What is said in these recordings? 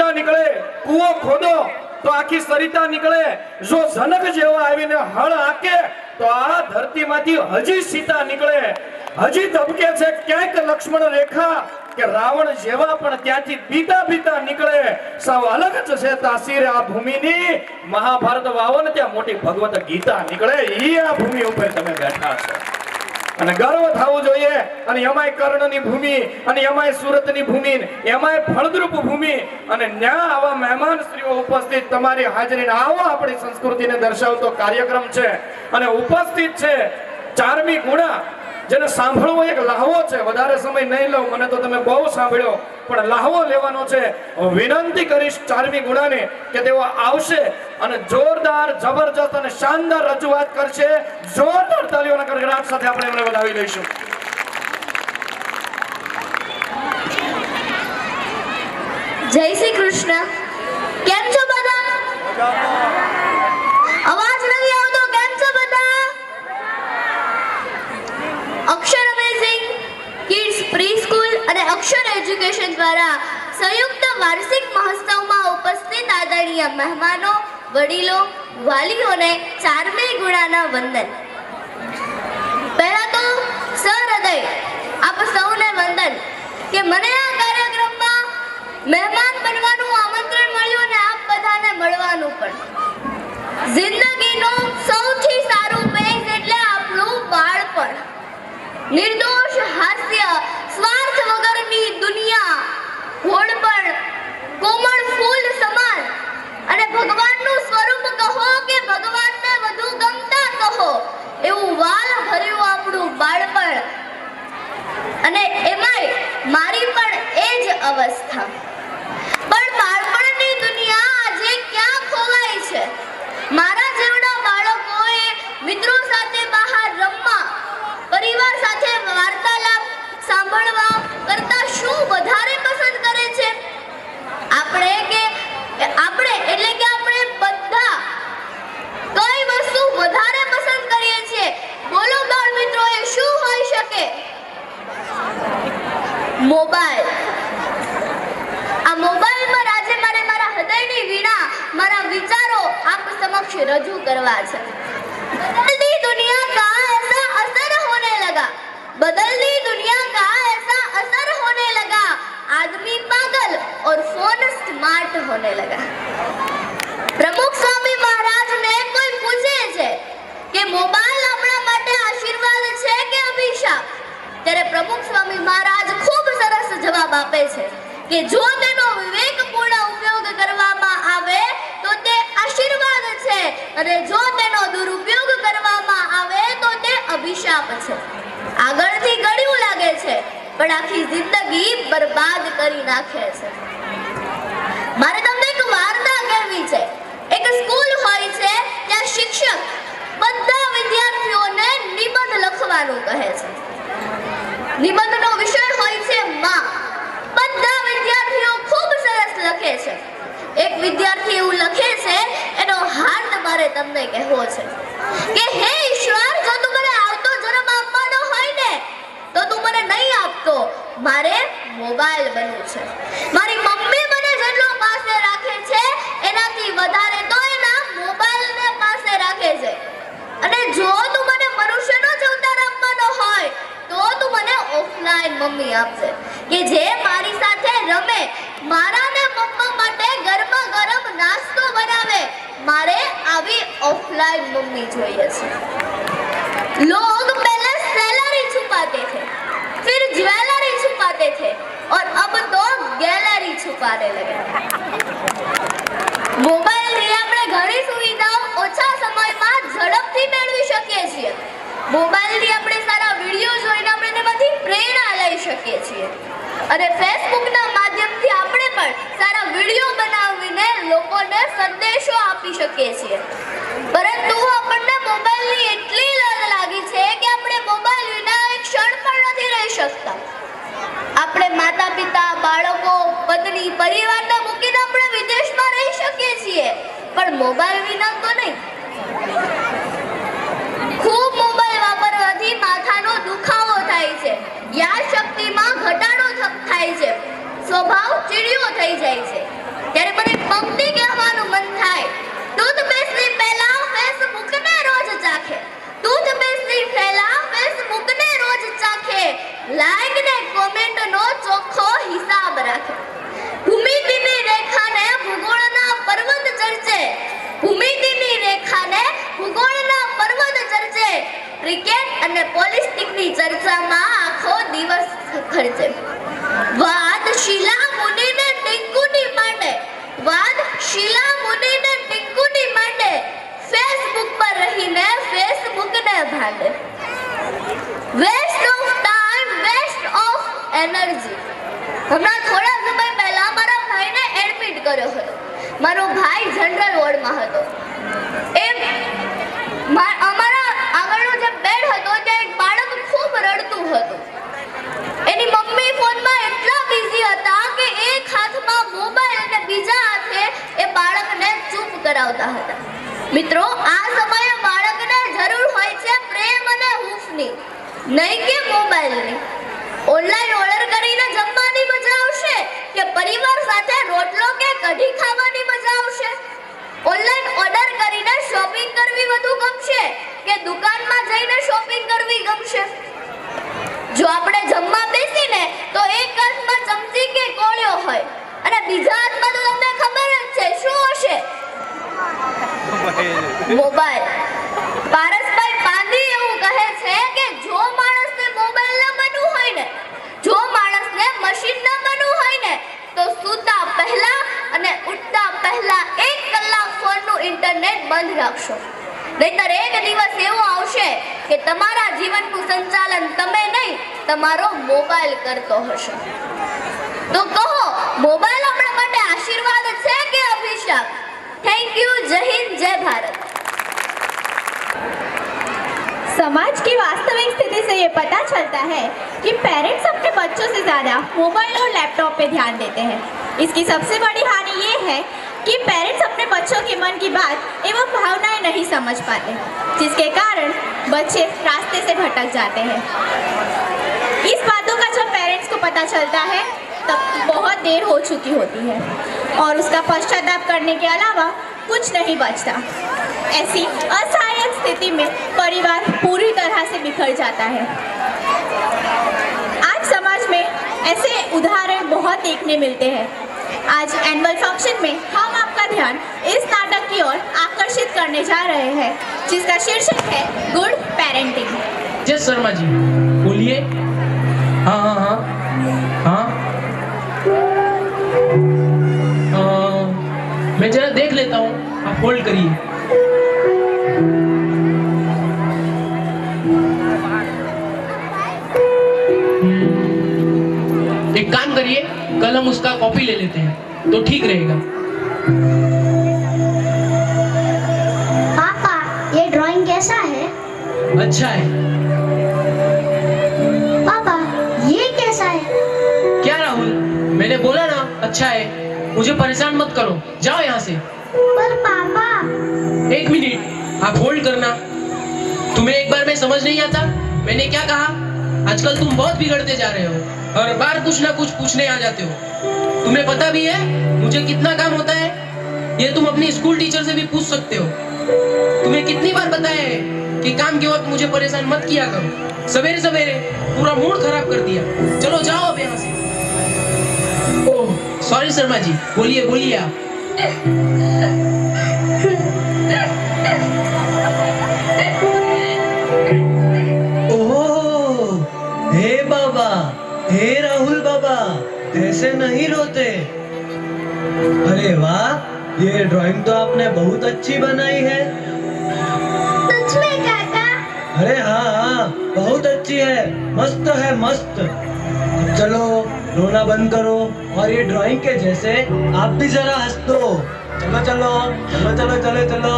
ગંગા નીકળે, કૂવો ખોદો તો આખી સરિતા નીકળે, જો જનક જેવા આવીને હળ હાકે તો આ ધરતીમાંથી હજી સીતા નીકળે, હજી ધબકે છે ક્યાંક લક્ષ્મણ રેખા કે રાવણ જેવા પણ ત્યાંથી બીતા બીતા નીકળે. સાવ અલગ જ છે તાસીર આ ભૂમિની. મહાભારત વાવો ને ત્યાં મોટી ભગવત ગીતા નીકળે. ઈ આ ભૂમિ ઉપર તમે બેઠા છો અને ગર્વ થવું જોઈએ. અને એમાંય કર્ણની ભૂમિ, અને એમાંય સુરતની ભૂમિ, એમાંય ફળદ્રુપ ભૂમિ, અને ન્યા આવા મહેમાન શ્રીઓ ઉપસ્થિત તમારી હાજરીને આવો આપણી સંસ્કૃતિને દર્શાવતો કાર્યક્રમ છે. અને ઉપસ્થિત છે ચારમી ગુણા, જેને સાંભળવો એક લહાવો છે. વધારે સમય નહીં લઉં, મને તો તમે બહુ સાંભળ્યો, પણ લહાવો લેવાનો છે. વિનંતી કરીશ ચારમી ગુણાને કે તેઓ આવશે અને જોરદાર, જબરજસ્ત અને શાનદાર રજૂઆત કરશે. જોરદાર તાલીઓના ગડગડાટ સાથે આપણે એમને વધાવી લઈશું. જય શ્રી કૃષ્ણ. કેમ છો બધા? અવાજ નથી આવતો. કેમ છો બધા? અક્ષર અમેઝિંગ કિડ્સ પ્રી સ્કૂલ અને અક્ષર એજ્યુકેશન દ્વારા સંયુક્ત વાર્ષિક મહોત્સવમાં ઉપસ્થિત આદરણીય મહેમાનો, વડીલો, વાલીઓને ચારમી ગુણાના વંદન. પહેલા તો સહૃદય આપ સૌને વંદન કે મને આ કાર્યક્રમમાં મહેમાન બનવાનું આમંત્રણ મળ્યું અને આપ બધાને મળવાનું પણ. જિંદગીનું સૌથી સારું પેજ એટલે આપણું બાળપણ. નિર્દોષ હાસ્ય, સ્વાર્થ વગરની દુનિયા, ઘોડપણ, કોમળ ફૂલ સમાન, અને ભગવાનનું સ્વરૂપ કહો કે ભગવાનને વધુ ગમતા કહો એવું વાલ ભર્યું આપણું બાળપણ. અને એમાંય મારી પણ એ જ અવસ્થા. પણ બાળપણની દુનિયા આજે ક્યાં ખોવાઈ છે? મારા જેવડા બાળકોએ મિત્રો સાથે બહાર રમવા, પરિવાર સાથે વાર્તાલાપ સાંભળવા કરતા શું વધારે પસંદ કરે છે? આપણે એટલે કે આપણે બધા કઈ વસ્તુ વધારે પસંદ કરીએ છીએ? બોલો બાળ મિત્રો, એ શું હોઈ શકે? મોબાઈલ. આ મોબાઈલ પર આજે મારા હૃદયની વીણા, મારા વિચારો આપ સમક્ષ રજૂ કરવા છે. બદલતી દુનિયા કા ऐसा असर होने लगा, बदलती दुनिया का ऐसा असर होने लगा, आदमी पागल और फोन स्मार्ट होने लगा. प्रमुख स्वामी महाराज ने કોઈ પૂછે છે કે મોબાઈલ આપણા માટે આશીર્વાદ છે કે અભિશાપ? ત્યારે પ્રમુખ સ્વામી મહારાજ ખૂબ સરસ જવાબ આપે છે કે જો તેનો વિવેકપૂર્ણ ઉપયોગ કરવામાં આવે તો તે આશીર્વાદ છે, અને જો તેનો દુરુપયોગ કરવામાં આવે તો તે અભિશાપ છે. આગળથી ગળ્યું લાગે છે પણ આખી જિંદગી બરબાદ કરી નાખે છે. મારે તમને એક વાર્તા કહેવી છે. એક સ્કૂલ હોય છે, ત્યાં શિક્ષક બધા વિદ્યાર્થીઓને નિબંધ લખવાનું કહે છે. નિબંધનો વિષય હોય છે માં. બધા વિદ્યાર્થીઓ ખૂબ સરસ લખે છે. એક વિદ્યાર્થી એવું લખે છે, એનો હાર્દ મારે તમને કહેવો છે કે હે ઈશ્વર, જો તું મને આવતો જન્મ આપવાનો હોય ને તો તું મને નહીં આપતો. મારે મોબાઈલ બનવું છે. મારી મમ્મી મને જેટલો પાસે રાખે છે એનાથી વધારે તો એના મોબાઈલને પાસે રાખે છે. અને જો તું મને મનુષ્યનો જ અવતાર આપવાનો હોય તો તું મને ઓફલાઈન મમ્મી આપશે કે જે મારી સાથે રમે, મારા ને મમ્મા માટે ગરમા ગરમ નાસ્તો બનાવે. મારે આવી ઓફલાઈન મમ્મી જોઈએ છે. लोग पहले सैलरी छुपाते थे, फिर ज्वेलरी छुपाते थे और अब तो गैलरी छुपाने लगे. મોબાઈલની આપણે ઘણી સુવિધાઓ ઓછા સમયમાં ઝડપથી મેળવી શકીએ છીએ. મોબાઈલથી આપણે સારા વિડીયો જોઈને આપણે તેમાંથી પ્રેરણા લઈ શકીએ છીએ. અને ફેસબુકના માધ્યમથી આપણે પણ સારા વિડીયો બનાવીને લોકોને સંદેશો આપી શકીએ છીએ. પરંતુ આપણને મોબાઈલની એટલી લત લાગી છે કે આપણે મોબાઈલ વિના એક ક્ષણ પણ નથી રહી શકતા. આપણે માતા પિતા, બાળકો, પત્ની, પરિવારને મૂકીને આપણે વિદેશમાં રહી શકીએ છીએ, પણ મોબાઈલ વિના તો નહીં. ખૂબ મોબાઈલ વાપરવાથી માથાનો દુખાવો થાય છે, યાદ શક્તિમાં ઘટાડો થાય છે, સ્વભાવ ચીડિયો થઈ જાય છે. ત્યારે ક્રિકેટ અને પોલિટિક્સની ચર્ચામાં આખો દિવસ ખર્ચે. વાદ શિલા મુનિને ટીંકુની માંડે, વાદ શિલા મુનિને ટીંકુની માંડે, ફેસબુક પર રહીને ફેસબુકને ભાંડે. Waste of time, waste of energy. હમણાં થોડા સમય પહેલા મારા ભાઈને એડમિટ કર્યો હતો. મારો ભાઈ જનરલ વોર્ડમાં હતો. અમારા આગળનો જે બેડ હતો ત્યાં એક બાળક ખૂબ રડતું હતું. એની મમ્મી ફોનમાં એટલા બિઝી હતા કે એક હાથમાં મોબાઈલ અને બીજા હાથે એ બાળકને ચૂપ કરાવતા હતા. મિત્રો, આ સમયે બાળકને જરૂર હોય છે પ્રેમ અને હૂંફની, નહીં કે મોબાઈલની. ઓનલાઈન ઓર્ડર કરીને જમવાની મજા આવશે કે પરિવાર સાથે રોટલો કે કઢી ખાવાની મજા આવશે? ઓનલાઈન ઓર્ડર કરીને શોપિંગ કરવી વધુ ગમશે કે દુકાનમાં જઈને શોપિંગ કરવી ગમશે? જો આપણે જમવા બેસીને તો એક હાથમાં ચમચી કે કોળિયો હોય અને બીજા હાથમાં તો તમને ખબર જ છે શું હશે? મોબાઈલ. પારસભાઈ પાંધી એવું કહે છે કે જો માણસને મોબાઈલ ન બનવું હોય ને, જો માણસને મશીન ન બનવું હોય ને, તો સૂતા પહેલા અને ઉઠતા પહેલા 1 કલાક ફોનનું ઇન્ટરનેટ બંધ રાખશો. નહીંતર એક દિવસ એવો આવશે કે તમારા જીવનનું સંચાલન તમે નહીં, તમારો મોબાઈલ કરતો હશે. તો કહો, મોબાઈલ આપણા માટે આશીર્વાદ છે કે અભિશાપ? Thank you. जय हिंद, जय भारत. समाज की वास्तविक स्थिति से ये पता चलता है कि पेरेंट्स अपने बच्चों से ज़्यादा मोबाइल और लैपटॉप पे ध्यान देते हैं. इसकी सबसे बड़ी हानि ये है कि पेरेंट्स अपने बच्चों के मन की बात एवं भावनाएं नहीं समझ पाते, जिसके कारण बच्चे रास्ते से भटक जाते हैं. इस बातों का जब पेरेंट्स को पता चलता है तब बहुत देर हो चुकी होती है और उसका पश्चाताप करने के अलावा कुछ नहीं बचता. ऐसी असहायक स्थिति में परिवार पूरी तरह से बिखर जाता है. आज समाज में ऐसे उदाहरण बहुत देखने मिलते हैं. आज एनुअल फंक्शन में हम आपका ध्यान इस नाटक की ओर आकर्षित करने जा रहे हैं, जिसका शीर्षक है गुड पेरेंटिंग. जय शर्मा जी, बोलिए. हाँ हाँ हाँ हाँ. मैं जरा देख लेता हूँ, आप होल्ड करिए. एक काम करिए, कल हम उसका कॉपी ले लेते हैं तो ठीक रहेगा. पापा, ये ड्राइंग कैसा है? अच्छा है. पापा, ये कैसा है? क्या राहुल, मैंने बोला ना अच्छा है. मुझे परेशान मत करो, जाओ यहाँ से. पर पापा. 1 मिनट, आप होल्ड करना. तुम्हें एक बार में समझ नहीं आता मैंने क्या कहा? आजकल तुम बहुत बिगड़ते जा रहे हो, हर बार कुछ ना कुछ पूछने आ जाते हो. तुम्हें पता भी है मुझे कितना काम होता है? ये तुम अपनी स्कूल टीचर से भी पूछ सकते हो. तुम्हें कितनी बार बताया है कि काम के वक्त मुझे परेशान मत किया करो. सवेरे सवेरे पूरा मूड खराब कर दिया. चलो जाओ अब यहाँ से. ओह सॉरी शर्मा जी, बोलिए बोलिए आप. ओह, हे बाबा, हे राहुल बाबा, ऐसे नहीं रोते. अरे वाह, ये ड्राइंग तो आपने बहुत अच्छी बनाई है. सच में काका? अरे हाँ हाँ, बहुत अच्छी है, मस्त है मस्त. चलो रोना बंद करो और ये ड्राइंग के जैसे आप भी जरा हंस दो. चलो चलो चलो चलो चलो चलो.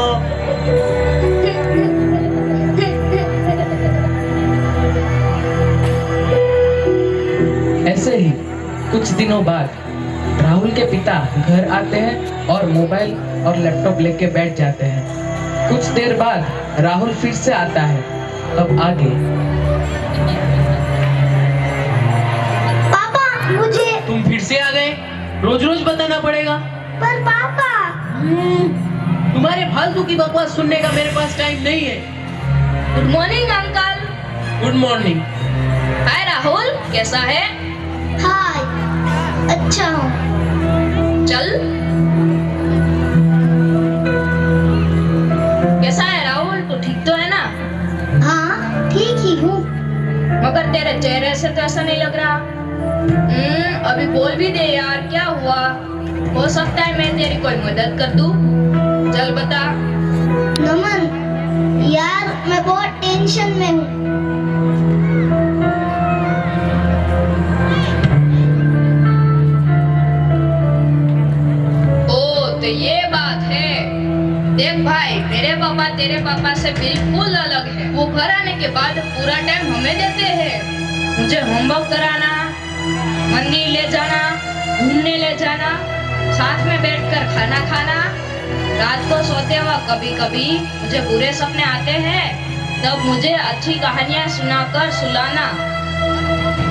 ऐसे ही कुछ दिनों बाद राहुल के पिता घर आते हैं और मोबाइल और लैपटॉप लेके बैठ जाते हैं. कुछ देर बाद राहुल फिर से आता है. अब आगे. पापा, मुझे. तुम फिर से आ गए? रोज रोज बताना पड़ेगा. पर पापा. तुम्हारे फालतू की बकवास सुनने का मेरे पास टाइम नहीं है. Good morning uncle. Good morning. Hi Rahul, कैसा है? हाय, अच्छा हूँ. चल. कैसा है राहुल, तू ठीक तो है ना? हाँ, वैसा नहीं लग रहा। अभी बोल भी दे यार, क्या हुआ? हो सकता है मैं तेरी कोई मदद कर दूं। चल बता। नमन, यार मैं बहुत टेंशन में हूँ। ओ तो ये बात है। देख भाई, मेरे पापा तेरे पापा से बिल्कुल अलग है। वो घर आने के बाद पूरा टाइम हमें देते हैं। मुझे होमवर्क कराना, मंदिर ले जाना, घूमने ले जाना, साथ में बैठकर खाना खाना। रात को सोते वक्त कभी कभी मुझे बुरे सपने आते हैं, तब मुझे अच्छी कहानियां सुनाकर सुलाना।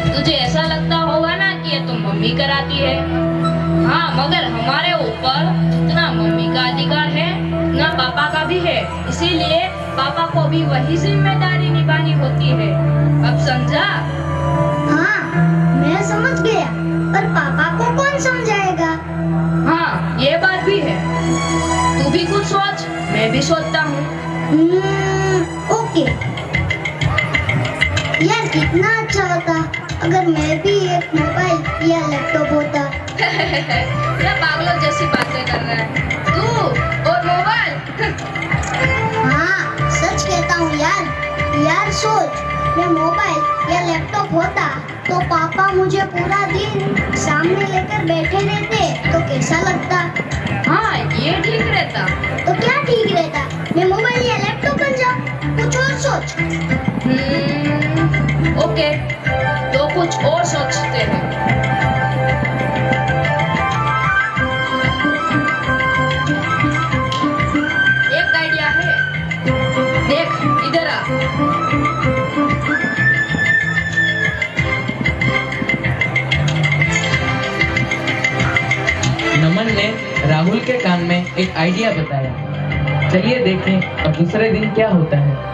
तुझे ऐसा लगता होगा ना कि ये तो मम्मी कराती है। हाँ, मगर हमारे ऊपर जितना मम्मी का अधिकार है उतना पापा का भी है। इसीलिए पापा को भी वही जिम्मेदारी निभानी होती है। अब समझा? हाँ, मैं समझ गया, पर पापा को कौन समझाएगा? हाँ, ये बात भी है। तू भी कुछ सोच, मैं भी सोचता हूँ। ओके। यार कितना अच्छा होता अगर मैं भी एक मोबाइल या लैपटॉप होता। क्या पागलों जैसी बातें कर रहा है तू और मोबाइल। हाँ, सच कहता हूँ यार। यार सोच, मैं मोबाइल या लैपटॉप होता तो पापा मुझे पूरा दिन सामने लेकर बैठे रहते तो कैसा लगता? हाँ, ये ठीक रहता। तो क्या ठीक रहता? मैं मोबाइल या लैपटॉप बन जाऊँ? कुछ और सोच। ओके, तो कुछ और सोचते हैं। एक आइडिया है। देख इधर आ। नमन ने राहुल के कान में एक आइडिया बताया। चलिए देखें अब दूसरे दिन क्या होता है।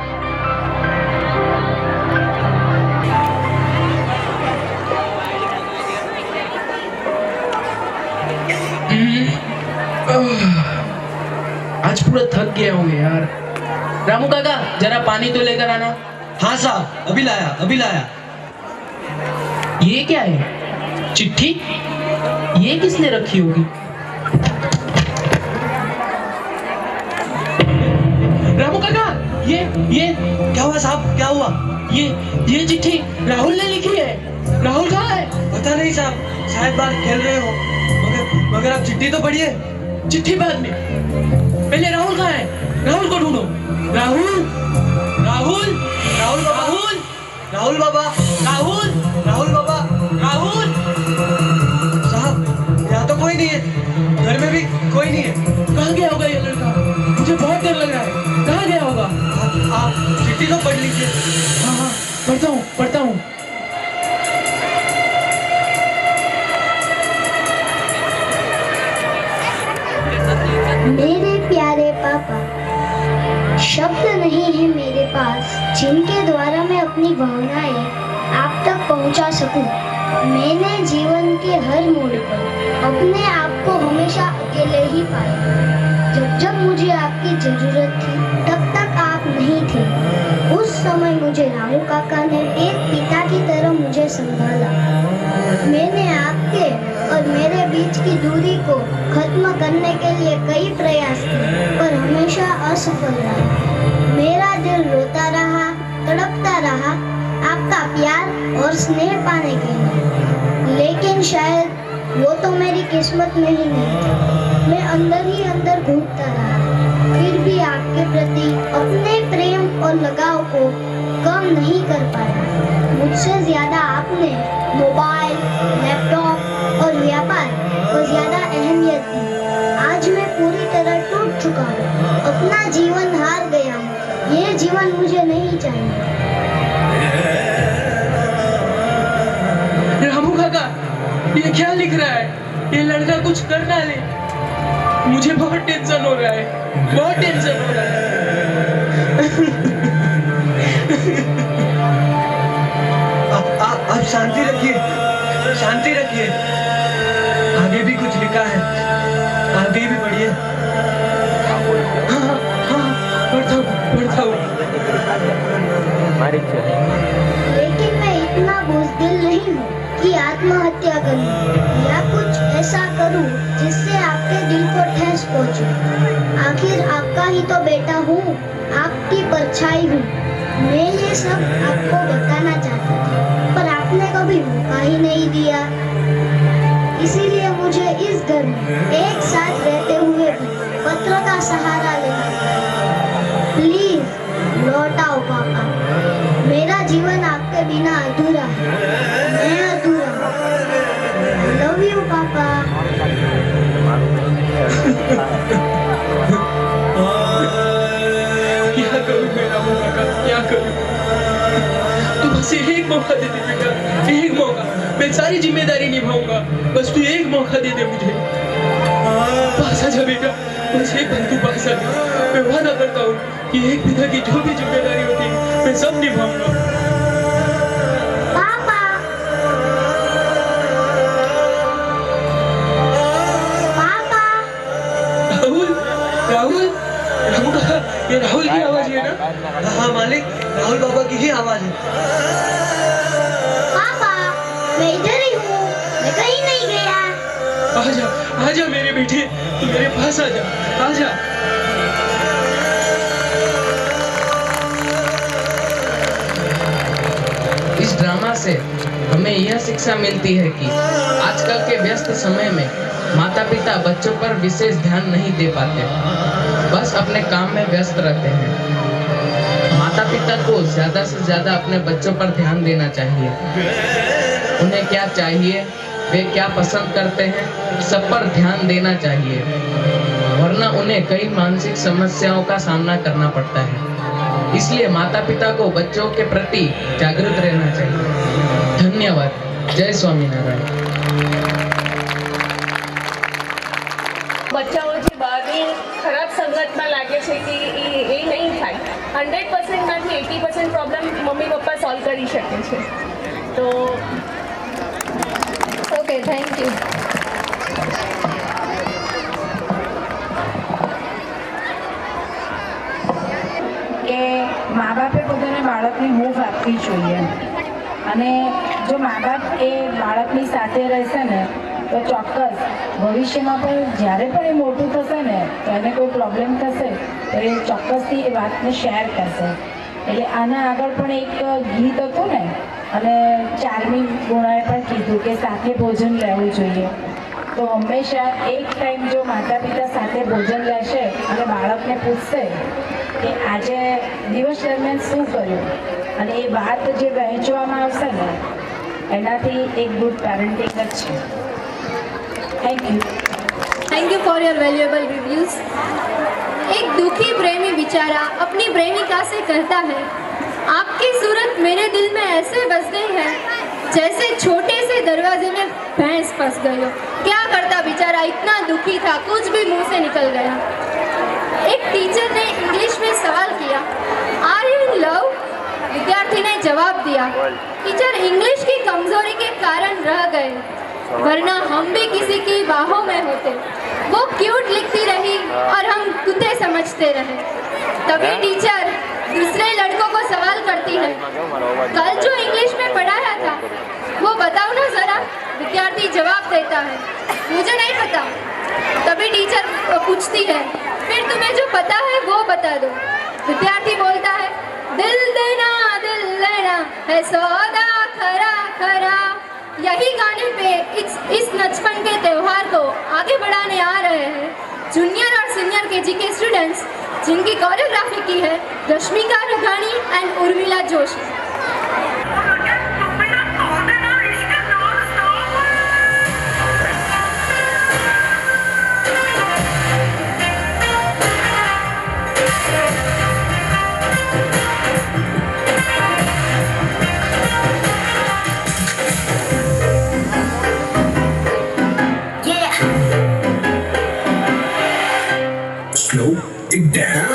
आज पूरा थक गया हूँ यार। रामू काका, जरा पानी तो लेकर आना। हाँ साहब, अभी लाया अभी लाया। ये क्या है? चिट्ठी? ये किसने रखी होगी? रामू काका, ये क्या हुआ साहब, क्या हुआ? ये चिट्ठी राहुल ने लिखी है। राहुल कहाँ है? पता नहीं साहब, शायद बाहर खेल रहे हो। मगर आप चिट्ठी तो पढ़िए। चिट्ठी बाद में, पहले राहुल कहाँ है? राहुल को ढूंढो। राहुल राहुल राहुल राहुल राहुल बाबा, राहुल राहुल बाबा। राहुल। साहब यहाँ तो कोई नहीं है, घर में भी कोई नहीं है। कहाँ गया होगा ये लड़का? मुझे बहुत डर लग रहा है। कहाँ गया होगा? आप चिट्ठी तो पढ़ लीजिए। हाँ, पढ़ता हूँ। मेरे प्यारे पापा, शब्द नहीं है मेरे पास जिनके द्वारा मैं अपनी भावनाएं आप तक पहुंचा सकूं। मैंने जीवन के हर मोड़ पर अपने आप को हमेशा अकेले ही पाया। जब मुझे आपकी जरूरत थी तब तक आप नहीं थे। उस समय मुझे रामू काका ने एक पिता की तरह मुझे संभाला। मैंने आपके और मेरे बीच की दूरी को खत्म करने के लिए कई प्रयास किए, पर हमेशा असफल रहा। मेरा दिल रोता रहा, तड़पता रहा आपका प्यार और स्नेह पाने के लिए। लेकिन शायद वो तो मेरी किस्मत में ही नहीं था। मैं अंदर ही अंदर घूमता रहा, फिर भी आपके प्रति अपने प्रेम और लगाव को कम नहीं कर पाया। मुझसे ज्यादा आपने मोबाइल, लैपटॉप और व्यापार को ज्यादा अहमियत दी। आज मैं पूरी तरह टूट चुका हूँ, अपना जीवन हार गया हूँ। ये जीवन मुझे नहीं चाहिए। रामू काका, ये क्या लिख रहा है? ये लड़का कुछ कर डाले। मुझे बहुत टेंशन हो रहा है, बहुत टेंशन हो रहा है। आप शांति रखिए, शांति रखिए। आगे भी कुछ लिखा है, आगे भी पढ़िए। हाँ, पढ़ता हूँ। लेकिन मैं इतना बुज़दिल नहीं दूं जिससे आपके दिल को ठेस पहुंचे। आखिर आपका ही तो बेटा हूँ, आपकी परछाई हूँ। मैं ये सब आपको बताना चाहती थी, पर आपने कभी मौका ही नहीं दिया। इसीलिए मुझे इस घर में एक साथ रहते हुए भी पत्र का सहारा लेना पड़ा। प्लीज लौट आओ पापा, मेरा जीवन आपके बिना अधूरा है, मैं अधूरा हूँ। I love you पापा। क्या करूं मेरा मौका का, क्या करूं? तू बस एक मौका दे दे बेटा, एक मौका। मैं सारी जिम्मेदारी निभाऊंगा, बस तू एक मौका दे दे मुझे। पास आ जा बेटा, बस एक बार तू पास आ जा। मैं वादा करता हूँ कि एक पिता की जो भी जिम्मेदारी होती है मैं सब निभाऊंगा। पापा, पापा, राहुल, राहुल, राहुल का, ये राहुल की आवाज है ना? हाँ मालिक, राहुल बाबा की ही आवाज है। पापा, मैं इधर ही हूँ, मैं कहीं नहीं गया। आजा, आजा मेरे बेटे, तू मेरे पास आजा, आजा। इस ड्रामा से हमें यह शिक्षा मिलती है कि आजकल के व्यस्त समय में माता पिता बच्चों पर विशेष ध्यान नहीं दे पाते, बस अपने काम में व्यस्त रहते हैं। माता पिता को ज्यादा से ज्यादा अपने बच्चों पर ध्यान देना चाहिए। उन्हें क्या चाहिए, वे क्या पसंद करते हैं, सब पर ध्यान देना चाहिए, वरना उन्हें कई मानसिक समस्याओं का सामना करना पड़ता है। इसलिए माता पिता को बच्चों के प्रति जागरूक रहना चाहिए। धन्यवाद। जय स्वामीनारायण। બચ્ચાઓ જે બહારની ખરાબ સંગતમાં લાગે છે કે એ નહીં થાય. 100%માંથી 80% પ્રોબ્લેમ મમ્મી પપ્પા સોલ્વ કરી શકે છે. તો ઓકે, થેન્ક યુ. કે મા બાપે પોતાના બાળકને હૂંફ આપવી જોઈએ, અને જો મા બાપ એ બાળકની સાથે રહેશે ને તો ચોક્કસ ભવિષ્યમાં પણ જ્યારે પણ એ મોટું થશે ને તો એને કોઈ પ્રોબ્લેમ થશે તો એ ચોક્કસથી એ વાતને શેર કરશે. એટલે આના આગળ પણ એક ગીત હતું ને, અને ચારમી ગુણાએ પણ કીધું કે સાથે ભોજન લેવું જોઈએ. તો હંમેશા એક ટાઈમ જો માતા પિતા સાથે ભોજન લેશે અને બાળકને પૂછશે કે આજે દિવસ દરમિયાન શું કર્યું, અને એ વાત જે વહેંચવામાં આવશે ને એનાથી એક ગુડ પેરેન્ટિંગ જ છે. Thank you for your valuable reviews. एक दुखी प्रेमी बेचारा अपनी प्रेमिका से कहता है, आपकी सूरत मेरे दिल में ऐसे बस गई है जैसे छोटे से दरवाजे में भैंस फंस गई हो. क्या करता बेचारा, इतना दुखी था, कुछ भी मुंह से निकल गया. एक टीचर ने इंग्लिश में सवाल किया, आर यू इन लव? विद्यार्थी ने जवाब दिया, टीचर इंग्लिश की कमजोरी के कारण रह गए, वरना हम भी किसी की बाहों में होते. वो क्यूट लिखती रही और हम कुत्ते समझते रहे. तभी टीचर दूसरे लड़कों को सवाल करती है, कल जो इंग्लिश में पढ़ाया था वो बताओ ना जरा. विद्यार्थी जवाब देता है, मुझे नहीं पता. तभी टीचर पूछती है, फिर तुम्हें जो पता है वो बता दो. विद्यार्थी बोलता है, दिल देना है सौदा खरा खरा. यही गाने पे इस नचपन के त्यौहार को आगे बढ़ाने आ रहे हैं जूनियर और सीनियर केजी के स्टूडेंट्स, जिनकी कोरियोग्राफी की है Rashmika Raghani and Urmila Joshi. Slow it down.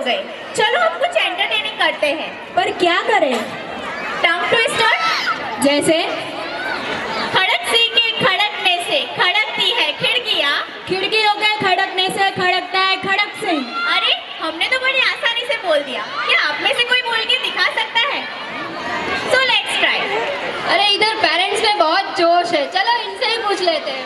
गए। चलो अब कुछ एंटरटेनिंग करते हैं। पर क्या करें? टंग ट्विस्टर जैसे खड़क सी के खड़कने से खड़कती है खिड़कियाँ, खिड़कियों के खड़कने से खड़कता है खड़क सिंह। अरे हमने तो बड़ी आसानी से बोल दिया, क्या आप में से कोई बोल के दिखा सकता है? So let's try. अरे इधर पेरेंट्स में बहुत जोश है, चलो इनसे ही पूछ लेते हैं।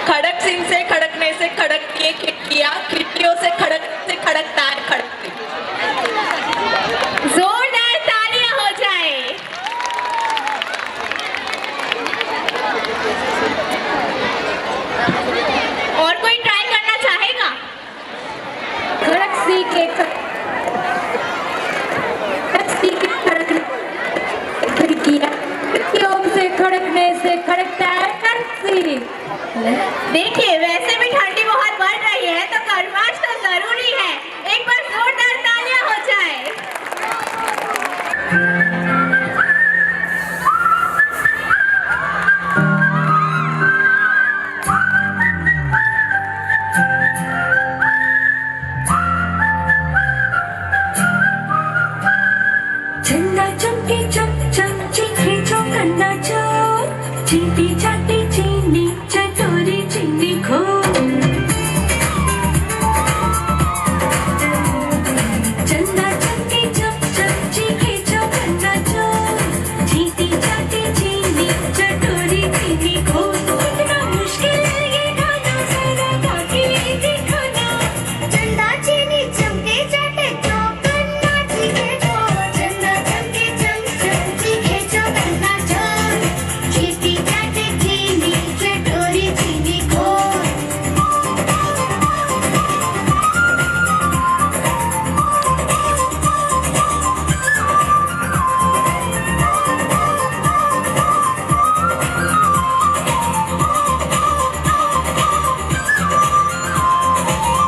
खड़क सिंह से खड़कने से खड़कती है खिड़कियाँ, खिड़कियों से खड़कता है खड़क सिंह। जोरदार तालियां हो जाए। और कोई ट्राई करना चाहेगा? खड़क सी के खिड़कियाँ, खिड़कियों से खड़कने से खड़कता है खड़क सिंह। देखिए वैसे भी ठंडी बहुत बढ़ रही है तो गर्माश तो जरूरी है। एक बार जोरदार तालियां हो जाए। झंडा चमके चम चम चीखे चौकन्ना चोर, चींटी चाटी चीनी चटोरी चीनी खो। झंडा चमके चम चम चीखे चौकन्ना चोर, चींटी चाटी चीनी चटोरी चीनी खो। कितना मुश्किल है ये गाना जरा गा के दिखाना। झंडा चीनी चमके चाटे चौकन्ना चीखे चोर, झंडा चमके चम चम चीखे चौकन्ना चोर, चींटी चाटे चीनी चटोरी चीनी खोर।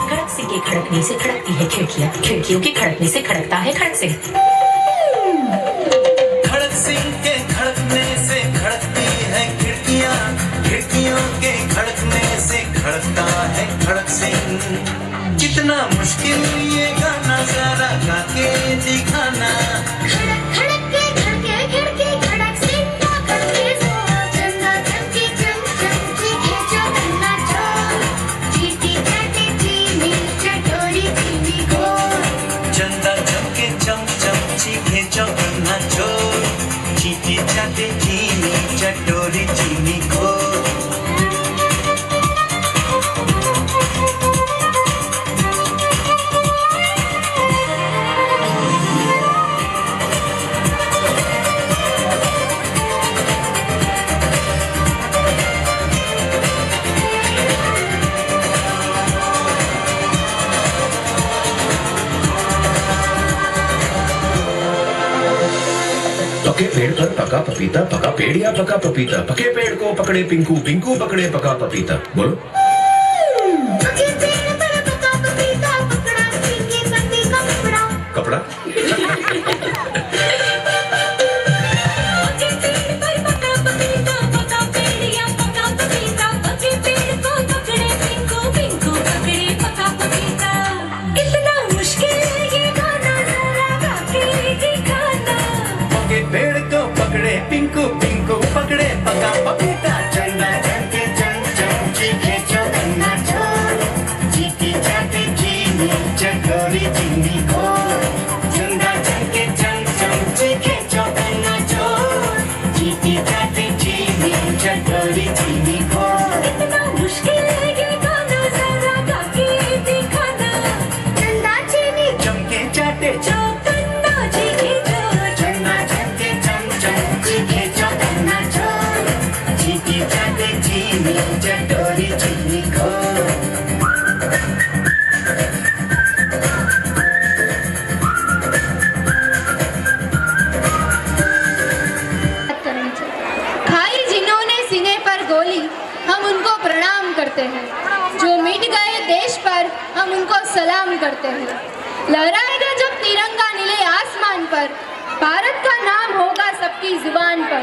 खड़क सिंह के खड़कने से खड़कती है खिड़कियाँ, खिड़कियों के खड़कने से खड़कता है खड़क सिंह। खड़क सिंह के खड़कने से खड़कती है खिड़कियाँ, खिड़कियों के खड़कने से खड़कता है खड़क सिंह। कितना मुश्किल ये गाना जरा गा के दिखाना। खड़क खड़क के खड़के खिड़की खड़क सिंह का खड़के जोर, झंडा चमके चम चम चीखे चौकन्ना चोर, चींटी चाटे चीनी चटोरी चीनी खोर। चंदा चमके चम चम चीखे चौकन्ना चोर, चींटी चाटे चीनी चटोरी चीनी खोर। पके पेड़ पर पका पपीता, पका पेड़ या पका पपीता, पके पेड़ को पकड़े पिंकू, पिंकू पकड़े पका पपीता। बोलो। पके पेड़ पर पका पपीता, पकड़ा पीके पत्ती का कपड़ा। कपड़ा। पके पेड़ पर पका पपीता, पका पेड़ या पका पपीता, पके पेड़ को पकड़े पिंकू, पिंकू पकड़े पका पपीता। कितना मुश्किल ये गाना जरा गा के दिखाना। पके पेड़ को पकड़े पिंकू, पिंकू पकड़े पका पपीता। चंदा चमके चम चम चीखे चौकन्ना चोर, चींटी चाटे चीनी चटोरी चीनी खोर। चंदा चमके चम चम चीखे चौकन्ना चोर, चींटी चाटे चीनी चटोरी चीनी खोर। कितना मुश्किल ये गाना जरा गा के दिखाना। चंदा चीनी चमके चाटे चौकन्ना चीखे चोर, चंदा चमके चम चम चीखे चौकन्ना चोर, चींटी चाटे चीनी चटोरी चीनी खोर। खाई जिन्होंने सीने पर गोली, हम उनको प्रणाम करते हैं। जो मिट गए देश पर, हम उनको सलाम करते हैं। लहराएगा जब तिरंगा नीले आसमान पर, भारत का नाम होगा सबकी जुबान पर।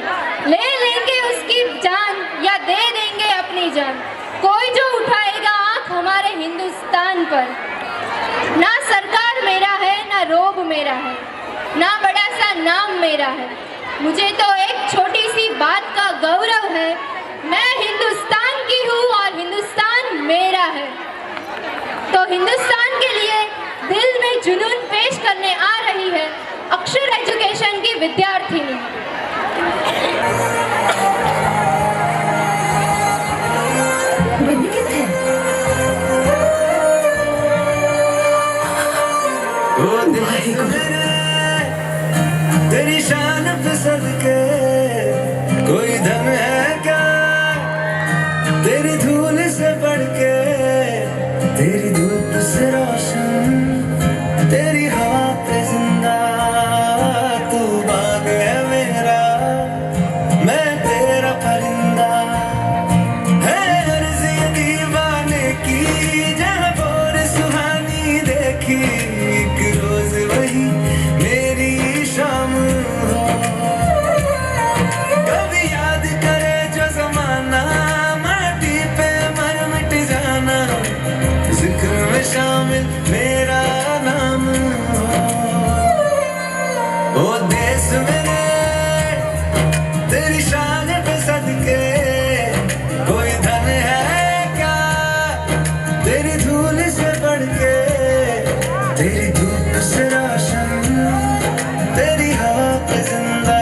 ले लेंगे उसकी जान या दे देंगे अपनी जान, कोई जो उठाएगा आंख हमारे हिंदुस्तान हिंदुस्तान पर। ना सरकार मेरा है, ना रोब मेरा है, ना बड़ा सा नाम मेरा है। मुझे तो एक छोटी सी बात का गौरव है, मैं हिंदुस्तान की हूँ और हिंदुस्तान मेरा है। तो हिंदुस्तान के लिए दिल में जुनून पेश करने आ रही है अक्षर एजुकेशन की विद्यार्थिनी। तेरी शान पे सदके कोई धन है क्या, तेरी धूल से बढ़ के, तेरी धूप से रोशन, तेरी हवा पे जिंदा। तू बाग है मेरा, मैं तेरा परिंदा। है अर्ज़ ये दीवाने की, जहाँ बोर सुहानी देखी, एक रोज वही मेरी शाम हो। कभी याद करे जो जमाना, माटी पे मर मिट जाना, जिक्र में शामिल मेरा नाम हो। ओ देश मेरे तेरी शान पे सदके कोई धन है क्या, तेरी धूल से बढ़ के, तेरी धूप से रोशन, तेरी हवा पे जिंदा।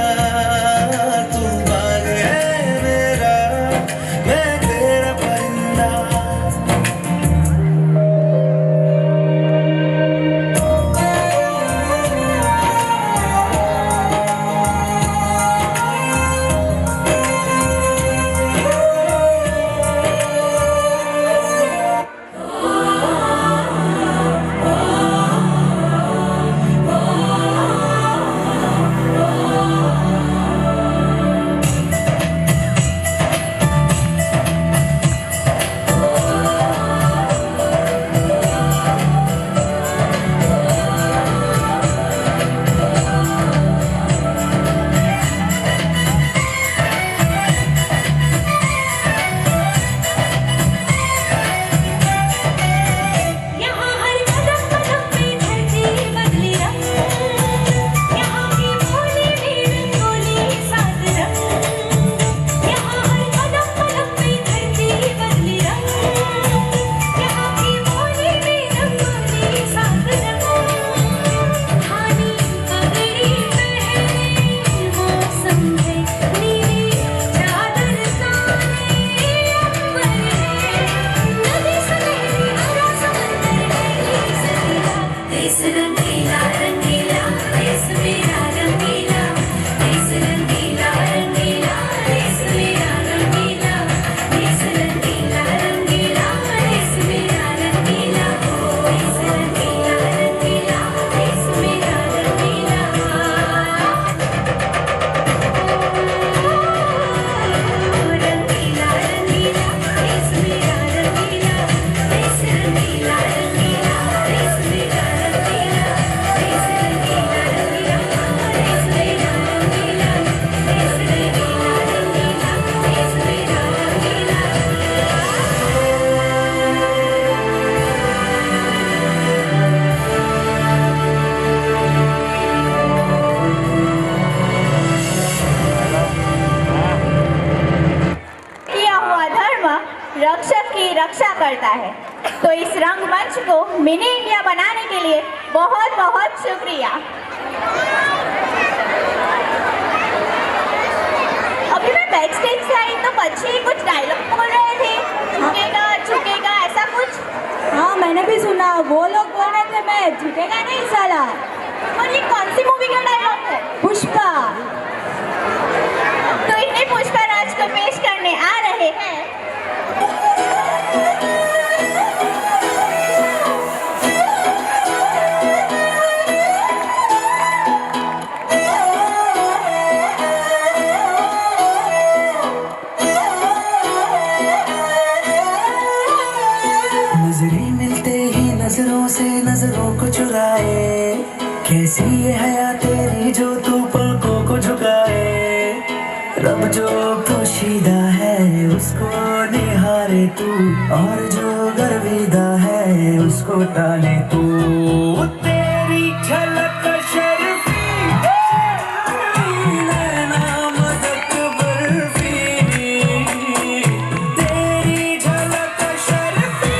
तू बाग है मेरा, मैं तेरा परिंदा। यहाँ हर कदम कदम पे धरती बदले रंग, यहाँ की भोली भी रंगोली सात रंग। यहाँ हर कदम कदम पे धरती बदले रंग, यहाँ की भोली भी रंगोली सात रंग। धानी पगड़ी पहने मौसम है, नीली चादर ताने अंबर है, नदी सनहरी हरा समंदर है देश रंगीला रंगीला, देश मेरा रंगीला, देश रंगीला रंगीला, देश मेरा रंगीला, देश रंगीला रंगीला, देश मेरा रंगीला, देश रंगीला रंगीला, देश मेरा रंगीला। रंगीला रंगीला, देश मेरा रंगीला, देश रंगीला रंगीला, देश मेरा रंगीला, देश रंगीला रंगीला, देश मेरा रंगीला, देश रंगीला रंगीला, देश मेरा रंगीला। किया हुआ धर्म रक्षक की रक्षा करता है। तो इस रंगमंच को मिनी इंडिया बनाने के लिए बहुत बहुत शुक्रिया। अभी मैं बैक स्टेज से आई तो बच्चे कुछ डायलॉग बोल रहे थे, झुकेगा झुकेगा ऐसा कुछ। हाँ मैंने भी सुना, वो लोग बोल रहे थे मैं झुकेगा नहीं साला। और ये कौन सी मूवी का डायलॉग है? पुष्पा। तो इन्हें पुष्पा राज को पेश करने आ रहे हैं नजरें मिलते ही नजरों से नजरों को चुराए, कैसी ये हया तेरी जो तू पलकों को झुकाए। रब जो पोशीदा है उसको निहारे तू, और जो गर्विदा है जाए उसको टाले तू तेरी झलक शर्फी नैना मदक बर्फी तेरी झलक शर्फी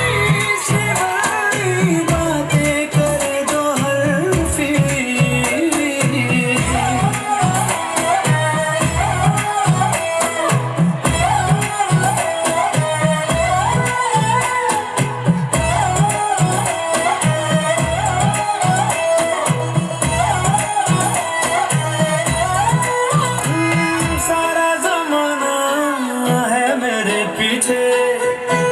शिवानी बातें करे दो हरफी सारा जमाना है मेरे पीछे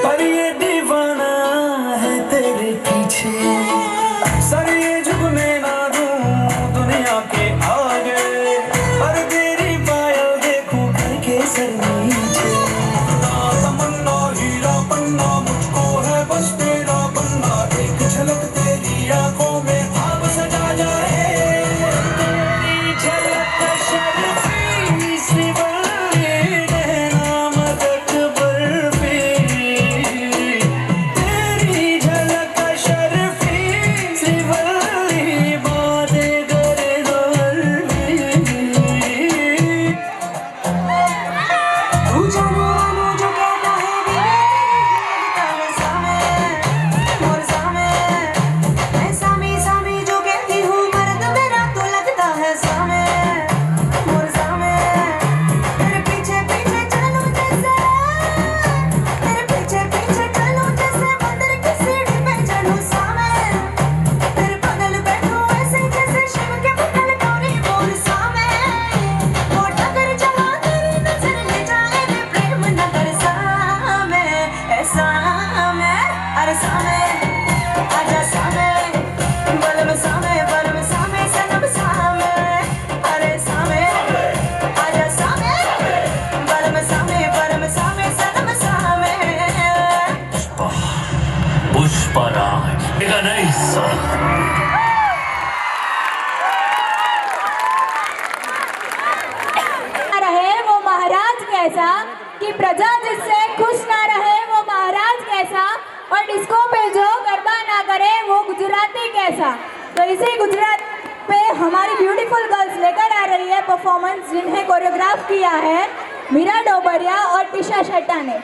पर ये दीवाना है तेरे पीछे सर ये झुकने ना दूं दुनिया के आगे पर तेरी पायल देखूं करके सर नीचे ना तमन्ना हीरा पन्ना मुझको है बस तेरा बनना एक झलक तेरी आंखों में ख्वाब सजा जाए तेरी झलक शर्फी शिवानी नैना मदक बर्फी तेरी झलक शर्फी शिवानी बातें करे दो हरफी तू जानो आनो जो कहता है तेरे सामने मोर सामने मैं सामी सामी जो कहती हूँ मर्द मेरा तो लगता है सामने मोर सामने तेरे पीछे पीछे चलूं जैसे तेरे पीछे पीछे चलूं जैसे मंदिर की सीढ़ी पे चढ़ूं सामने तेरे बगल बैठूं ऐसे जैसे शिव के बगल गौरी मोर सामने मोटा कर जला तेरी नजर ले जाए रे प्रेम नगर सामने ऐसा मैं अरे सामने आजा सामने बलम सामने सनम सामने अरे सामने आजा सामने बलम सामने सनम सामने पुष्पराज नहीं रहे वो महाराज कैसा कि प्रजा जिससे खुश ना रहे वो महाराज कैसा और डिस्को पे जो गरबा ना करे वो गुजराती कैसा। तो इसी गुजरात पे हमारी ब्यूटीफुल गर्ल्स लेकर आ रही है परफॉर्मेंस जिन्हें कोरियोग्राफ किया है मीरा डोबरिया और टिशा शेट्टा ने।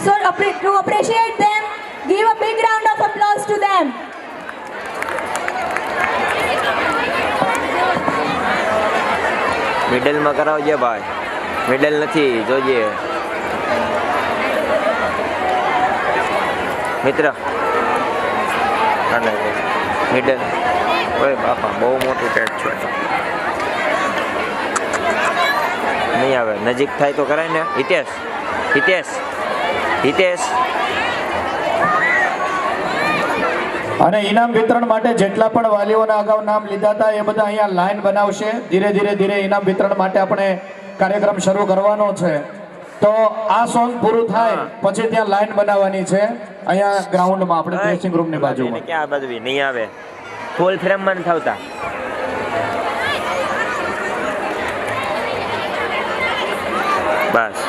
So to appreciate them give a big round of applause to them. મિડલમાં કરાવજે ભાઈ મિડલ નથી જોજે મિત્ર અને મિડલ ઓય બાપા બહુ મોટું પેટ છે નહીં આવે નજીક થાય તો કરાય ને હિતેશ હિતેશ હિતેશ અને ઇનામ વિતરણ માટે જેટલા પણ વાલીઓના અગાઉ નામ લીધા હતા એ બધા અહીંયા લાઈન બનાવશે ધીરે ધીરે ઇનામ વિતરણ માટે આપણે કાર્યક્રમ શરૂ કરવાનો છે તો આ સોંગ પૂરું થાય પછી ત્યાં લાઈન બનાવવાની છે અહીંયા ગ્રાઉન્ડમાં આપણે ડ્રેસિંગ રૂમની બાજુમાં ક્યાં આ બાજુ નહીં આવે ફૂલ ફ્રેમમાં નથી આવતા બસ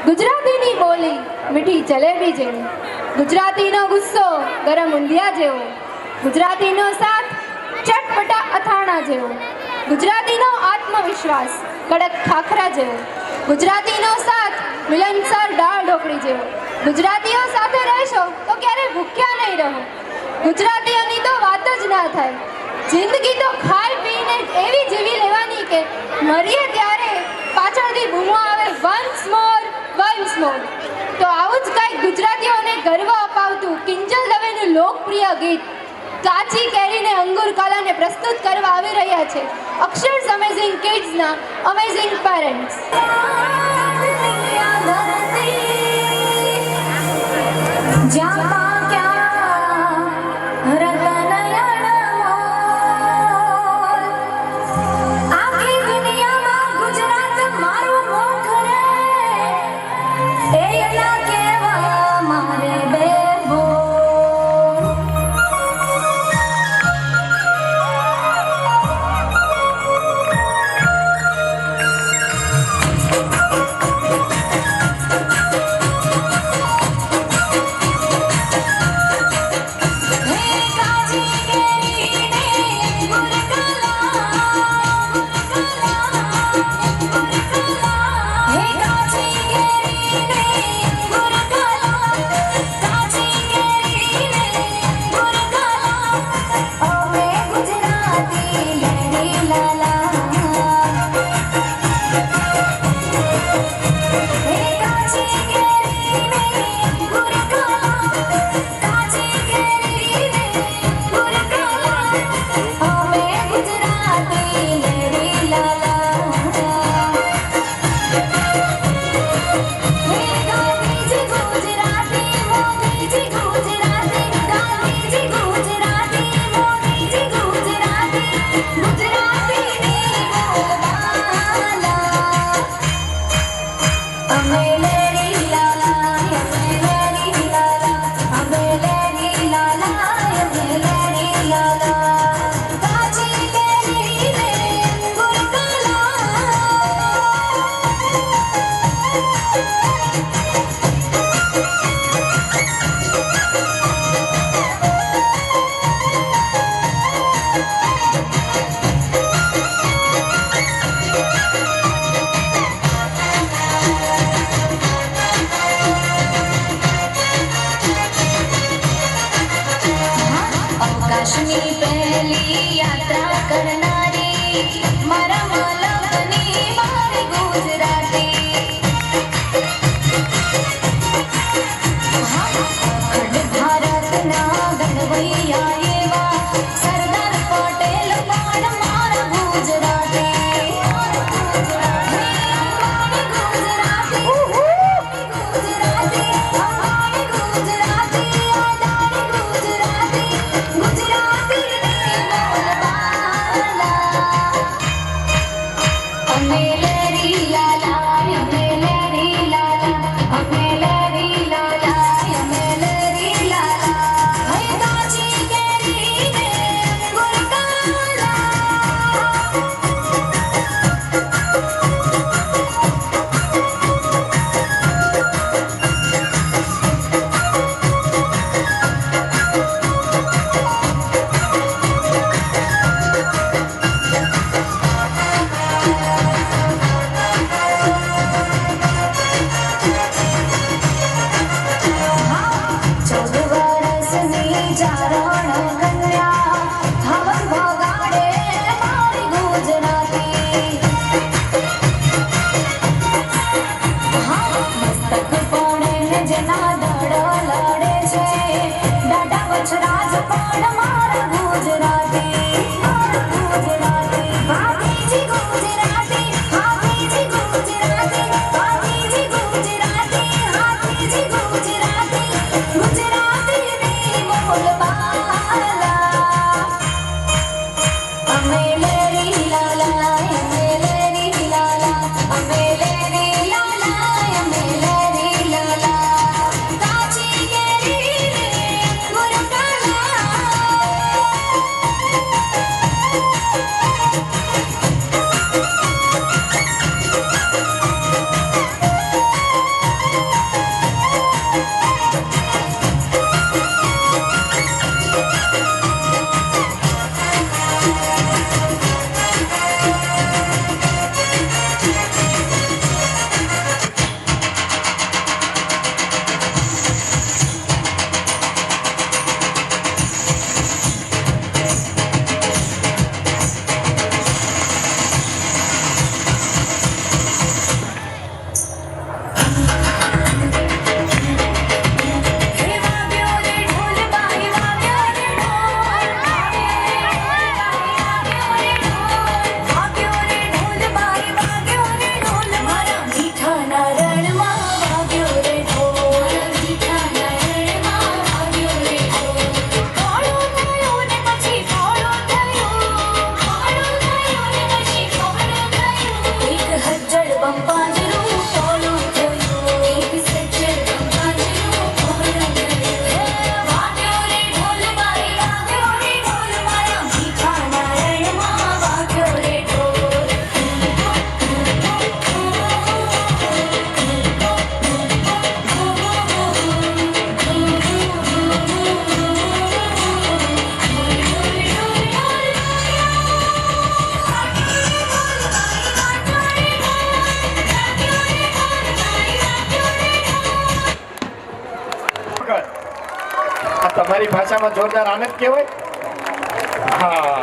ગુજરાતીની બોલી મીઠી જલેબી જેવી, ગુજરાતીનો ગુસ્સો ગરમ ઊંધિયા જેવો, ગુજરાતીનો સાથ ચટપટા અથાણા જેવો, ગુજરાતીનો આત્મવિશ્વાસ કડક ખાખરા જેવો, ગુજરાતીનો સાથ મિલનસર દાળ ઢોકળી જેવો. ગુજરાતીઓ સાથે રહેશો તો ક્યારે ભૂખ્યા નહીં રહો. ગુજરાતીઓની તો વાત જ ના થાય. જિંદગી તો ખાઈ પીને એવી જીવી લેવાની કે મરીએ ત્યારે પાછળથી બૂમો આવે વન્સ મોર વન્સ મોર. તો આવું જ કંઈક ગુજરાતીઓને ગર્વ અપાવતું કિંજલ દવેનું લોકપ્રિય ગીત કાચી કેરીને અંગુર કાલાને પ્રસ્તુત કરવા આવી રહ્યા છે અક્ષર્સ અમેઝિંગ કિડ્સના અમેઝિંગ પેરેન્ટ્સ. મારા માલકની મારી ગુજરાતી અખંડ ભારતના ગણવૈયા એવા સરદાર પટેલ પણ મારા ગુજરાતી તમારી ભાષામાં જોરદાર આનંદ કહેવાય. હા,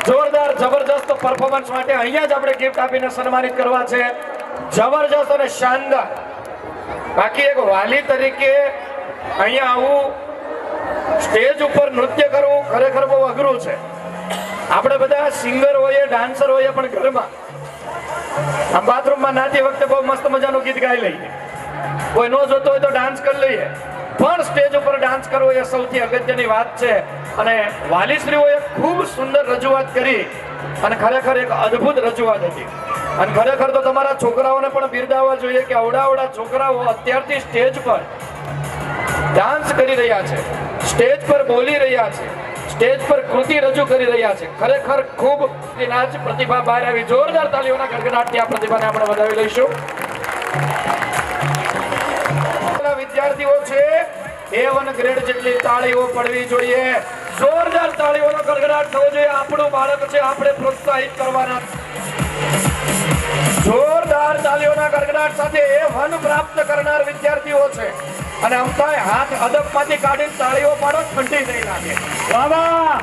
જોરદાર જબરજસ્ત પરફોર્મન્સ માટે અહીંયા જ આપણે ગિફ્ટ આપીને સન્માનિત કરવા છે. જબરજસ્ત અને શાનદાર. બાકી એક વાલી તરીકે અહીંયા આવું સ્ટેજ ઉપર નૃત્ય કરવું ખરેખર બહુ અઘરું છે. આપણે બધા સિંગર હોઈએ, ડાન્સર હોઈએ, પણ ઘરમાં આમ બાથરૂમમાં નાતી વખતે બહુ મસ્ત મજાનું ગીત ગાઈ લઈએ. કોઈ નો જોતો હોય તો ડાન્સ કરી લઈએ, પણ સ્ટેજ ઉપર ડાન્સ કરવો એ સૌથી અગત્યની વાત છે. અને વાલીશ્રીઓએ ખૂબ સુંદર રજૂઆત કરી અને ખરેખર એક અદ્ભુત રજૂઆત હતી. અને ખરેખર તો તમારા છોકરાઓને પણ બિરદાવવા જોઈએ કે અવડા છોકરાઓ અત્યારથી સ્ટેજ પર ડાન્સ કરી રહ્યા છે, સ્ટેજ પર બોલી રહ્યા છે, સ્ટેજ પર કૃતિ રજૂ કરી રહ્યા છે. ખરેખર ખૂબ નાચ પ્રતિભા બહાર આવી. જોરદાર તાલીઓના ગડગડાટથી આ પ્રતિભાને આપણે વધાવી લઈશું. વિદ્યાર્થીઓ છે A1 ગ્રેડ જેટલી તાળીઓ પડવી જોઈએ. જોરદાર તાળીઓનો ગડગડાટ થવો જોઈએ. આપણું બાળક છે, આપણે પ્રોત્સાહિત કરવાના. જોરદાર તાળીઓના ગડગડાટ સાથે A1 પ્રાપ્ત કરનાર વિદ્યાર્થીઓ છે. અને અમતાય હાથ અદબમાંથી કાઢીને તાળીઓ પાડો, ઠંડી નહીં લાગે. વાહ વાહ.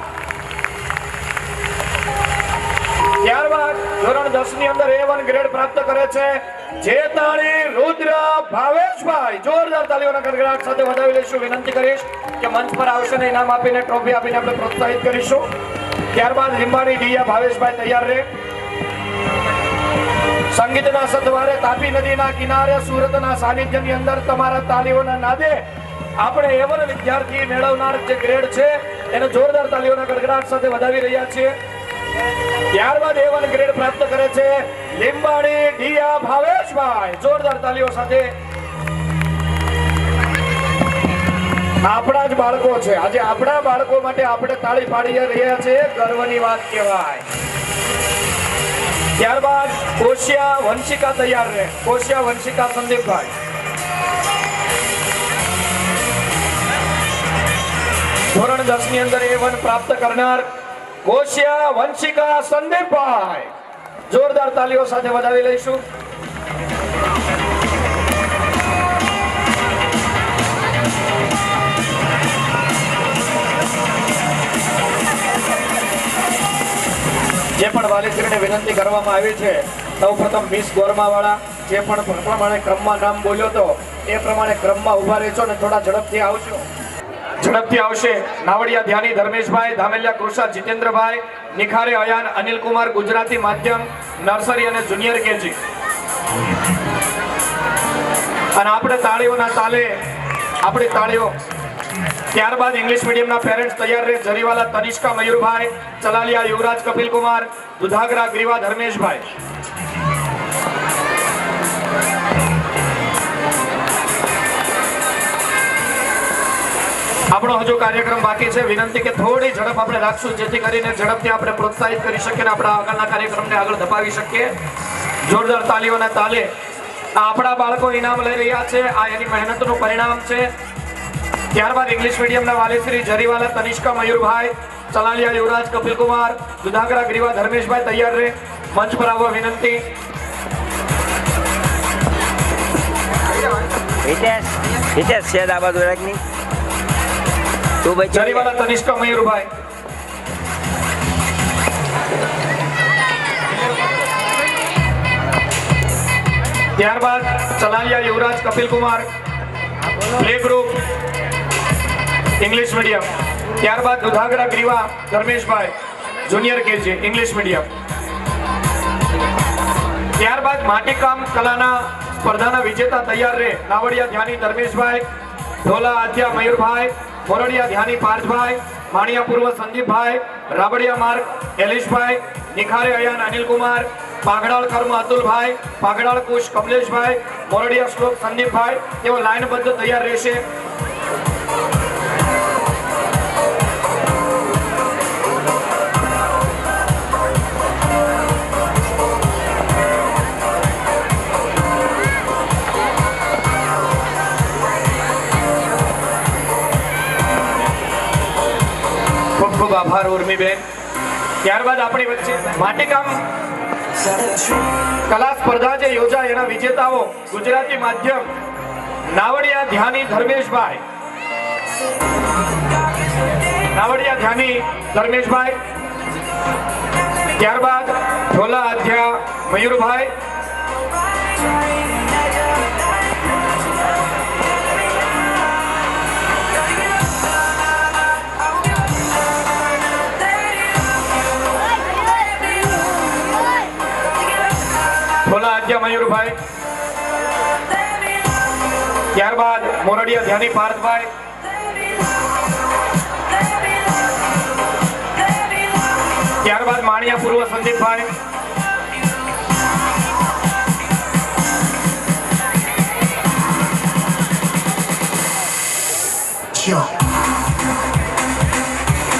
10 ની અંદર A1 ગ્રેડ પ્રાપ્ત કરે છે જેતાળી રુદ્ર ભાવેશભાઈ. જોરદાર તાળીઓના ગડગડાટ સાથે વધાવી લઈશું. વિનંતી કરીશ કે મંચ પર આવશે ને ઇનામ આપીને ટ્રોફી આપીને આપણે પ્રોત્સાહિત કરીશું. ત્યારબાદ લીંબાણી ડીયા ભાવેશભાઈ તૈયાર રહે. સંગીતના સદવારે તાપી નદીના કિનારે સુરતના સાનિધ્યની અંદર તમારા તાળીઓના નાદે આપણે A1 વિદ્યાર્થી મેળવનાર જે ગ્રેડ છે એને જોરદાર તાળીઓના ગડગડાટ સાથે વધાવી રહ્યા છીએ. ત્યારબાદ A1 ગ્રેડ પ્રાપ્ત કરે છે લીંબાણી ડીયા ભાવેશભાઈ. જોરદાર તાળીઓ સાથે. આપણા જ બાળકો છે આજે. આપણા બાળકો માટે આપણે તાળી પાડી રહ્યા છીએ, ગર્વની વાત કહેવાય. ત્યારબાદ કોશિયા વંશિકા તૈયાર રહે. કોશિયા વંશિકા સંદીપભાઈ. ધોરણ 10 ની અંદર A1 પ્રાપ્ત કરનાર કોશિયા વંશિકા સંદીપભાઈ. જોરદાર તાલીઓ સાથે વધાવી લઈશું. જે પણ વાલીશ્રીને વિનંતી કરવામાં આવી છે સૌપ્રથમ મિસ ગોરમાવાળા જે પણ પ્રમાણે ક્રમમાં નામ બોલ્યો તો એ પ્રમાણે ક્રમમાં ઉભા રહેજો ને થોડા ઝડપથી આવજો. ઝડપથી આવશે નાવડિયા ધ્યાની ધર્મેશભાઈ, ધામેલિયા કૃષા જીતેન્દ્રભાઈ, નિખારે અયાન અનિલકુમાર, ગુજરાતી માધ્યમ નર્સરી અને જુનિયર કેજી. અને આપણે તાળીઓના તાલે આપણી તાળીઓ. ત્યારબાદ ઇંગ્લિશ મીડિયમના પેરેન્ટ્સ તૈયાર રહે. જરીવાલા તનિષ્કા મયુરભાઈ, ચલાલિયા યુવરાજ કપિલકુમાર, દુધાગરા ગ્રીવા ધર્મેશભાઈ. આપણો હજુ કાર્યક્રમ બાકી છે. વિનંતી કે થોડી ઝડપ આપણે રાખશું જેથી કરીને ઝડપથી આપણે પ્રોત્સાહિત કરી શકીએ અને આપણા આગળના કાર્યક્રમને આગળ ધપાવી શકીએ. જોરદાર તાલીઓના તાલે આપણા બાળકો ઇનામ લઈ રહ્યા છે. આ એની મહેનતનું પરિણામ છે. ત્યારબાદ ઇંગ્લિશ મીડિયમના વાલીશ્રી જરીવાલા તનિષ્કા મયુરભાઈ, ચલાલિયા યુવરાજ કપિલકુમાર, દુધાગરા ગ્રીવા ધર્મેશભાઈ તૈયાર રહે. મંચ પર આવવા વિનંતી. હિતેશ છે આ બાજુ રાખની. તું ભાઈ જરીવાલા તનિષ્કા મયુરભાઈ. ત્યારબાદ Chalaliya Yuvraj Kapilkumar, play group English medium. ત્યારબાદ Dudhagara Griva Dharmeshbhai, junior KG English medium. ત્યારબાદ માટીકામ કલાના સ્પર્ધાના વિજેતા તૈયાર રહે. નાવડિયા ધ્યાની ધર્મેશભાઈ, ઢોલા આધ્યા મયુરભાઈ, મોરડિયા ધ્યાની પાર્થભાઈ, માણિયા પૂર્વ સંદીપભાઈ, રાબડિયા માર્ગ એલિશભાઈ, નિખારે અયાન અનિલકુમાર, પાગડાળ કર્મ અતુલભાઈ, પાગડાળ કુશ કમલેશભાઈ, મોરડિયા શ્લોક સંદીપભાઈ. તેઓ લાઈનબદ્ધ તૈયાર રહેશે. ખૂબ ખૂબ આભાર ઉર્મીબેન. ત્યારબાદ આપણી વચ્ચે માટીકામ કલા સ્પર્ધા જે યોજાય એના વિજેતાઓ ગુજરાતી માધ્યમ નાવડિયા ધ્યાની ધર્મેશભાઈ. નાવડિયા ધ્યાની ધર્મેશભાઈ. ત્યારબાદ ઢોલા આધ્યા મયુરભાઈ. મયુરભાઈ. ત્યારબાદ મોરડિયા ધ્યાની પાર્થભાઈ. ત્યારબાદ માણિયા પૂર્વ સંદીપભાઈ.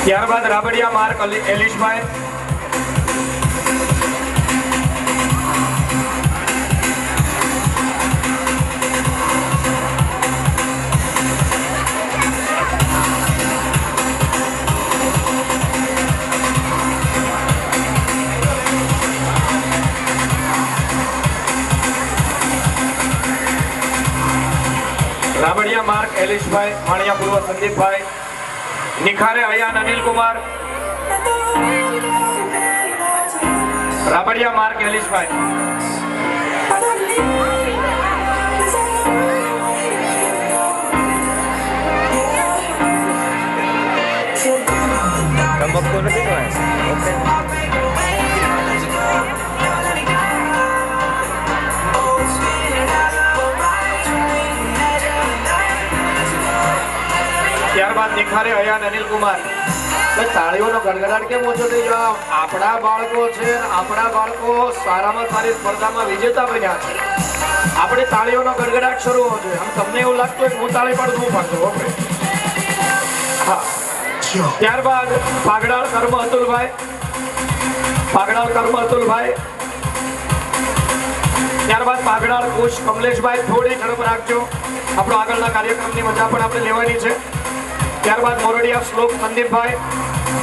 ત્યારબાદ રાબડિયા માર્ક એલિશભાઈ. રાબડિયા માર્ક એલિશભાઈ, માણિયા પૂર્વ સંદીપભાઈ, નિખારે અયાન અનિલકુમાર. રાબડિયા માર્ક એલિશભાઈ. તંબાકુ નથી ત્યારબાદ નિખારે અયાન અનિલ કુમાર. તાળીઓનો ગડગડાટ કેમ ઓછો થઈ ગયો? આપણા બાળકો છે, આપણા બાળકો સારામાં સારી સ્પર્ધામાં વિજેતા બન્યા છે. આપણે તાળીઓનો ગડગડાટ શરૂ હોવો જોઈએ. આમ તમને એવું લાગતું હોય કે હું તાળી પાડું, હું પાડું. ઓકે. હા. ત્યારબાદ પાગડાળ કર્મ અતુલભાઈ. પાગડાળ કર્મ અતુલભાઈ. ત્યારબાદ પાગડાળ કુશ કમલેશભાઈ. થોડી ઝડપ રાખજો, આપણો આગળના કાર્યક્રમની મજા પણ આપણે લેવાની છે. ત્યારબાદ મોરડિયા શ્લોક સંદીપભાઈ.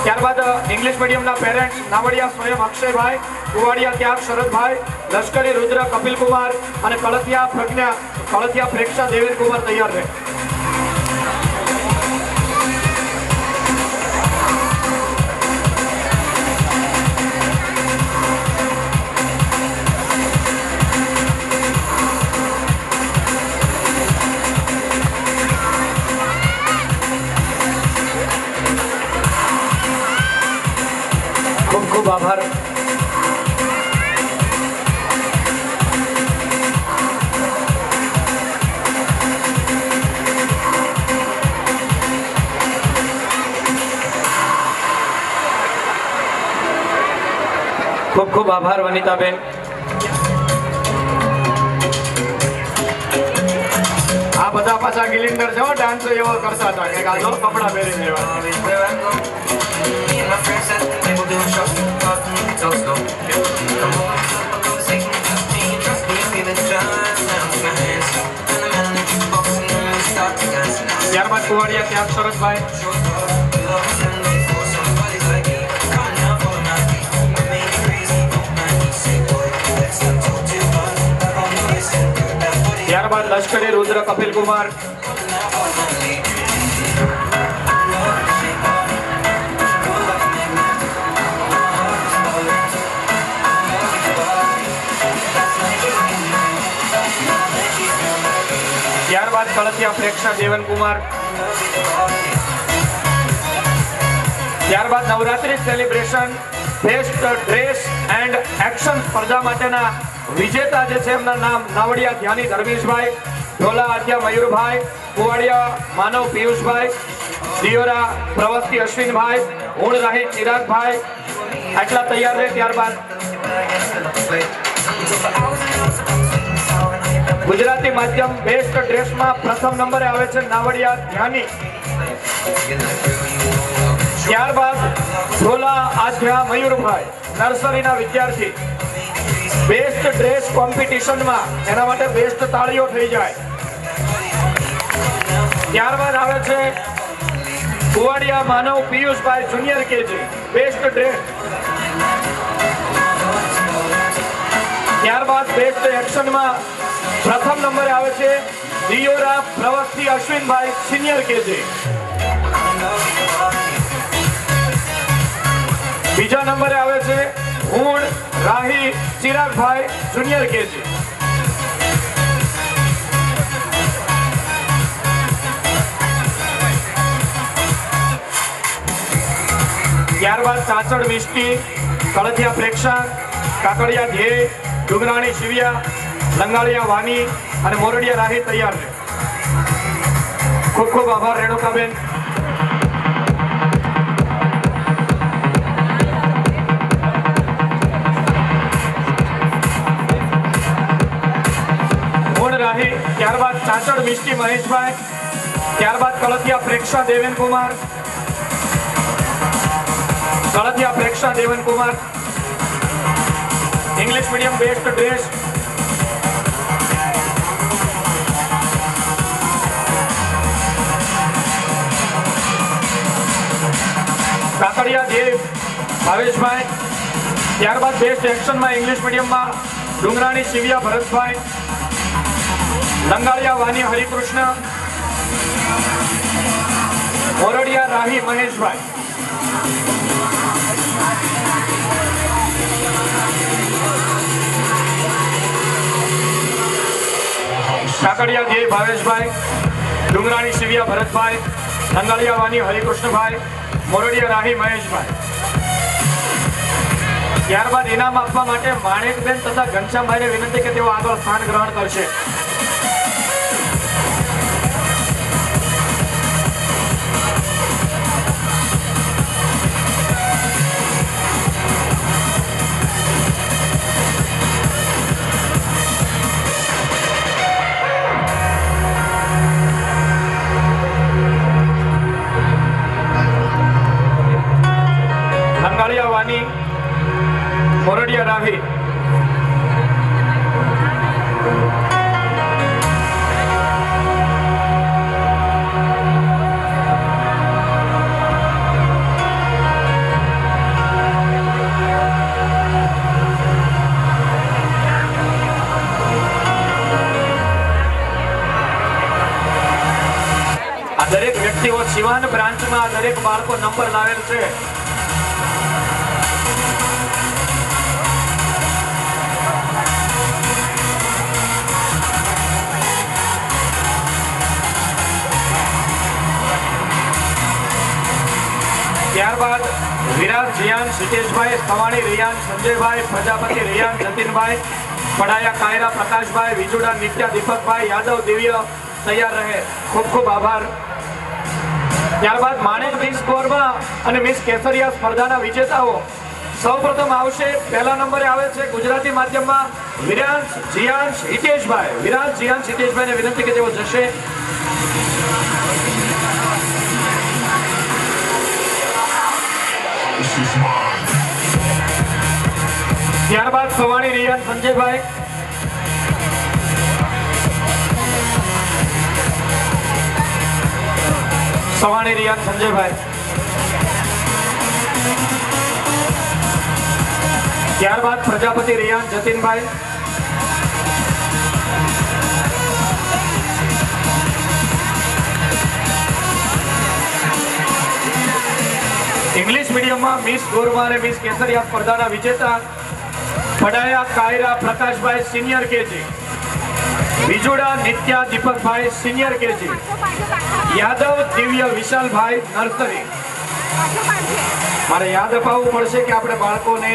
ત્યારબાદ ઇંગ્લિશ મીડિયમના પેરેન્ટ્સ નાવડિયા સ્વયં અક્ષયભાઈ, કુવાડિયા ત્યાગ શરદભાઈ, લશ્કરી રુદ્ર કપિલ કુમાર અને કળથિયા પ્રેક્ષા દેવેન કુમાર તૈયાર રહે. ખૂબ ખૂબ આભાર. ખૂબ ખૂબ આભાર વનિતાબેન. આ બધા પાછા ગિલિન્ડર છે, ડાન્સ એવો કરતા હતા કે આ જો કપડા પહેરીને એવા. ત્યારબાદ કુવાડિયા ત્યાગ શરદભાઈ. ત્યારબાદ લશ્કરી રુદ્ર કપિલ કુમાર. ત્યારબાદ કળથિયા પ્રેક્ષા દેવન કુમાર. ત્યારબાદ Navratri celebration best dress and action સ્પર્ધા માટેના વિજેતા જે છે એમના નામ નાવડિયા ધ્યાની ધર્મેશભાઈ, ઢોલા આદ્યા મયુરભાઈ, કુવાડિયા માનવ પિયુષભાઈ, દિયોરા પ્રવસ્તી અશ્વિનભાઈ, ઉણરાહી ચિરાગભાઈ. આટલા તૈયાર રહે. ત્યારબાદ ગુજરાતી માધ્યમ બેસ્ટ ડ્રેસમાં પ્રથમ નંબરે આવે છે નાવડિયા ધ્યાની. ત્યારબાદ ઢોલા આદ્યા મયુરભાઈ, નર્સરીના વિદ્યાર્થી. બેસ્ટ ડ્રેસ કોમ્પિટિશનમાં એના માટે બેસ્ટ તાળીઓ થઈ જાય. ત્યારબાદ આવે છે કુવાડિયા માનવ પિયુષભાઈ જુનિયર કેજી, બેસ્ટ ડ્રેસ. ત્યારબાદ બેસ્ટ એક્શનમાં પ્રથમ નંબરે આવે છે દિયોરા પ્રવસ્તી અશ્વિનભાઈ સિનિયર કેજી. બીજા નંબરે આવે છે ઉણ રાહી ચિરાગભાઈ જુનિયર કેજી. ત્યારબાદ ચાચડ મિષ્ટી, કળથિયા પ્રેક્ષા, કાકડિયા ધ્યેય, ડુંગરાણી શિવિયા, લંગાળિયા વાની અને મોરડિયા રાહી તૈયાર છે. ખૂબ ખૂબ આભાર રેણુકાબેન. રાહી. ત્યારબાદ ચાચડ મિષ્ટી મહેશભાઈ. ત્યારબાદ Kalthiya Preksha Deven Kumar. Kalthiya Preksha Devan Kumar. English medium best dress. Kakadiya Dev Bhaveshbhai. ત્યારબાદ બેસ્ટ એક્શનમાં ઇંગ્લિશ મીડિયમમાં ડુંગરાણી શિવિયા ભરતભાઈ, લંગાળિયા વાની હરિકૃષ્ણ, મોરડિયા રાહી મહેશભાઈ. કાકડિયા ધ્યેય ભાવેશભાઈ, ડુંગરાણી શિવિયા ભરતભાઈ, નંગાળિયા વાની હરિકૃષ્ણભાઈ, મોરડિયા રાહી મહેશભાઈ. ત્યારબાદ ઇનામ આપવા માટે માણેકબેન તથા ઘનશ્યામભાઈને વિનંતી કે તેઓ આગળ સ્થાન ગ્રહણ કરશે. નંગાળિયા વાની, મોરડિયા રાહી, આ દરેક વ્યક્તિઓ સિવાન બ્રાન્ચમાં દરેક બાળકો નંબર લાવેલ છે. ત્યારબાદ વિરાજ જીયાન સિતેશભાઈ, સવાણી રિયાન સંજયભાઈ, પ્રજાપતિ રિયાન જતીનભાઈ, પડાયા કાયરા પ્રકાશભાઈ, વિજુડા નિત્યા દીપકભાઈ, યાદવ દિવ્ય તૈયાર રહે. ખૂબ ખૂબ આભાર. ત્યારબાદ માણેક મિસ ગોરવા અને મિસ કેસરિયા સ્પર્ધાના વિજેતાઓ સૌપ્રથમ આવશે. પહેલા નંબરે આવે છે ગુજરાતી માધ્યમમાં વિરાજ જીયાન હિતેશભાઈ. વિરાજ જીયાન હિતેશભાઈને વિનંતી કે તેઓ જશે. ત્યારબાદ સવાણી રિયાન સંજયભાઈ, સવાણી રિયાન સંજયભાઈ. ત્યારબાદ પ્રજાપતિ રિયાન જતીનભાઈ, ઇંગ્લિશ મીડિયમમાં મિસ ગોરવા અને મિસ કેસરિયા સ્પર્ધાના વિજેતા પડાયા કાયરા પ્રકાશભાઈ સિનિયર કેજી, વિજોડા નિત્યા દીપકભાઈ સિનિયર કેજી, યાદવ દિવ્ય વિશાલભાઈ નર્સરી. મારે યાદ અપાવવું પડશે કે આપણે બાળકોને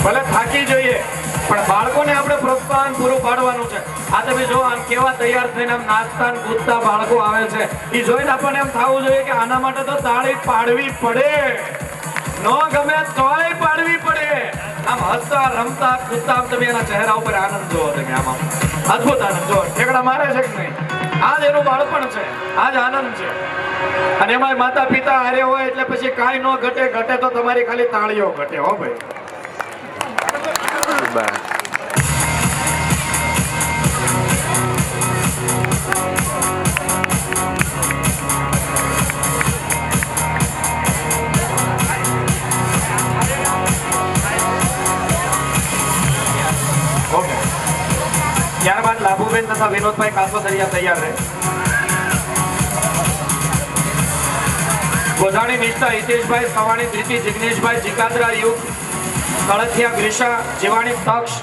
ભલે થાકી જોઈએ પણ બાળકોને આપણે પ્રોત્સાહન પૂરું પાડવાનું છે. આ તમે જો આમ કેવા તૈયાર થઈને આમ નાચતા ને કૂદતા બાળકો આવે છે, એ જોઈને આપણને એમ થવું જોઈએ કે આના માટે તો તાળી પાડવી પડે, ન ગમે તોય પાડવી પડે. આમ હસતા રમતા કૂદતા આમ તમે એના ચહેરા ઉપર આનંદ જોવો, તમે આમાં અદભુત આનંદ જોવો. ઠેકડા મારે છે કે નહીં? આ જ એનું બાળપણ છે, આ જ આનંદ છે. અને એમાં માતા પિતા હારે હોય એટલે પછી કાંઈ ન ઘટે, ઘટે તો તમારી ખાલી તાળીઓ ઘટે. હો ભાઈ. ત્યારબાદ લાભુબેન તથા વિનોદભાઈ કાસોદરિયા તૈયાર રહે. ગોધાણી નિષ્ઠા હિતેશભાઈ, સવાણી ધૃતિ જિગ્નેશભાઈ, જીકાદરા યુગ, કળથિયા ગ્રીષા, જીવાણી તક્ષ.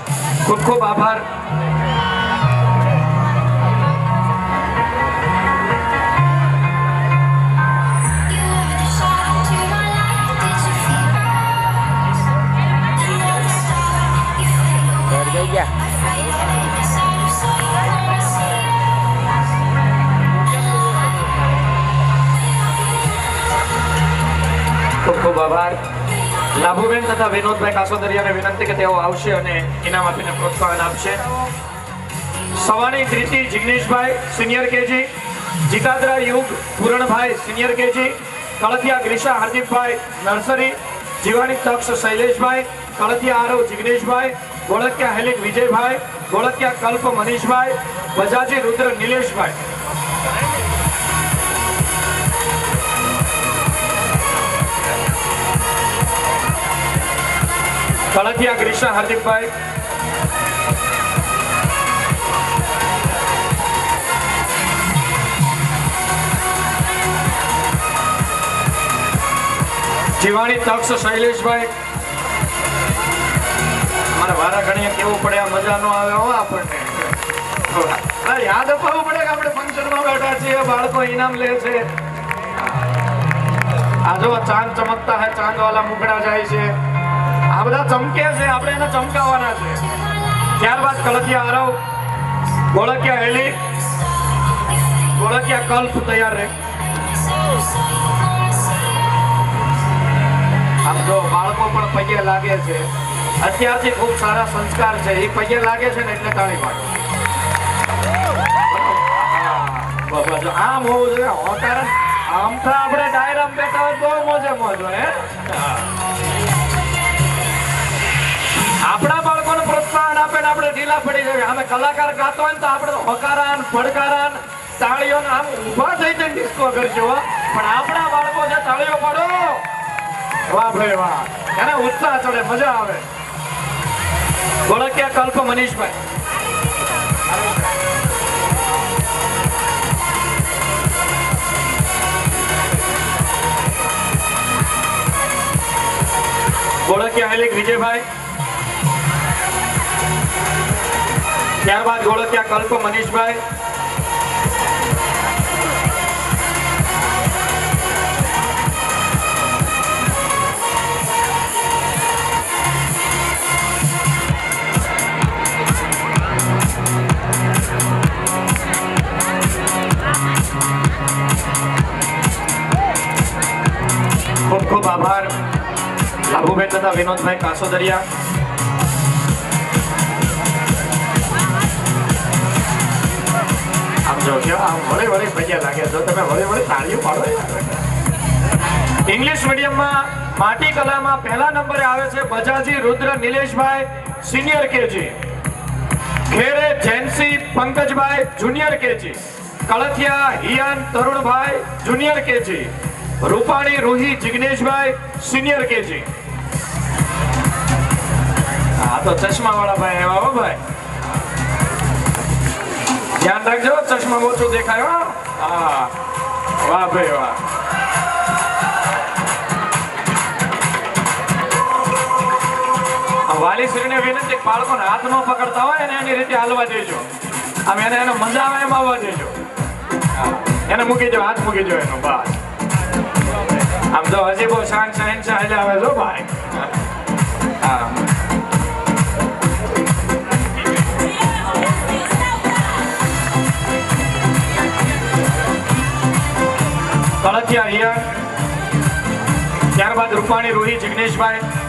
ખૂબ ખૂબ આભાર. ખૂબ ખૂબ આભાર. લાભુબેન તથા વિનોદભાઈ કાસોદરિયાને વિનંતી કે તેઓ આવશે અને ઇનામ આપીને પ્રોત્સાહન આપશે. સવાણી ધૃતિ જિગ્નેશભાઈ સિનિયર કેજી, જીકાદરા યુગ પૂરણભાઈ સિનિયર કેજી, કળથિયા ગ્રીષા હાર્દિકભાઈ નર્સરી, જીવાણી તક્ષ શૈલેષભાઈ, કળથિયા આરવ જિગ્નેશભાઈ, ગોળકિયા હેલિક વિજયભાઈ, ગોળકિયા કલ્પ મનીષભાઈ, બજાજી રુદ્ર નિલેશભાઈ. કળથિયા ગ્રીષા હાર્દિકભાઈ, જીવાણી તક્ષ શૈલેષભાઈ, અમારે વારા ઘણીએ કેવું પડે આ મજા નો આવે હો આપણને યાદ અપાવવું પડે કે આપણે ફંક્શનમાં બેઠા છીએ બાળકો ઇનામ લે છે આ જો ચાંદ ચમકતા હે ચાંદ વાલા મુકડા જાય છે આ બધા ચમકે છે આપણે એને ચમકાવવાના છે ત્યારબાદ કલકિયા આરવ ગોળકિયા હેલી ગોળકિયા કલ્પ તૈયાર રહે આમ જો બાળકો પણ પગે લાગે છે અત્યારથી ખૂબ સારા સંસ્કાર છે એ પગે લાગે છે ને એટલે તાળી પાડો આમ હોવું જોઈએ હોકારણ આમ તો આપણે ડાયરામાં બેઠા હોય તો મોજે મોજો હે આપણા બાળકોને પ્રોત્સાહન આપે ને આપણે ઢીલા પડી જઈએ અમે કલાકાર ગાતો હોય ને તો આપણે હોકારાન પડકારાન તાળીઓ આમ ઊભા થઈ જઈને ડિસ્કો કરજો પણ આપણા બાળકો છે તાળીઓ પાડો વાહ ભાઈ વાહ એને ઉત્સાહ ચડે મજા આવે ગોળકિયા કલ્પ મનીષભાઈ ગોળકિયા હેલિક વિજયભાઈ ત્યારબાદ ગોળકિયા કલ્પ મનીષભાઈ ખૂબ ખૂબ આભાર લાભુબેન તથા વિનોદભાઈ કાસોદરિયા આમ જો કે આમ વળી વળી પૈયા લાગે જો તમે વળી વળી તાળીઓ પાડો ઇંગ્લિશ મીડિયમમાં માટી કલામાં પહેલા નંબરે આવે છે Bajaji Rudra Nileshbhai senior KG Khere Jensi Pankajbhai junior KG Kalthiya Hiyan Tarunbhai junior KG Rupani Ruhi Jigneshbhai senior KG હા તો ચશ્મા વાળા ભાઈ એવા હો ભાઈ ધ્યાન રાખજો ચશ્મા ઓછું દેખાય હો હા વાહ ભાઈ વાહ વાલીશ્રીને વિનંતી બાળકોને હાથ ન પકડતા હોય ને એની રીતે હાલવા દેજો આમ એને મજા આવે એમ આવવા દેજો એને મૂકી દો હાથ મૂકી દો એનો બસ આમ તો હજી બહુ શાંત આવે છો ભાઈ હા કળથિયા હિયર ત્યારબાદ રૂપાણી રૂહી જિગ્નેશભાઈ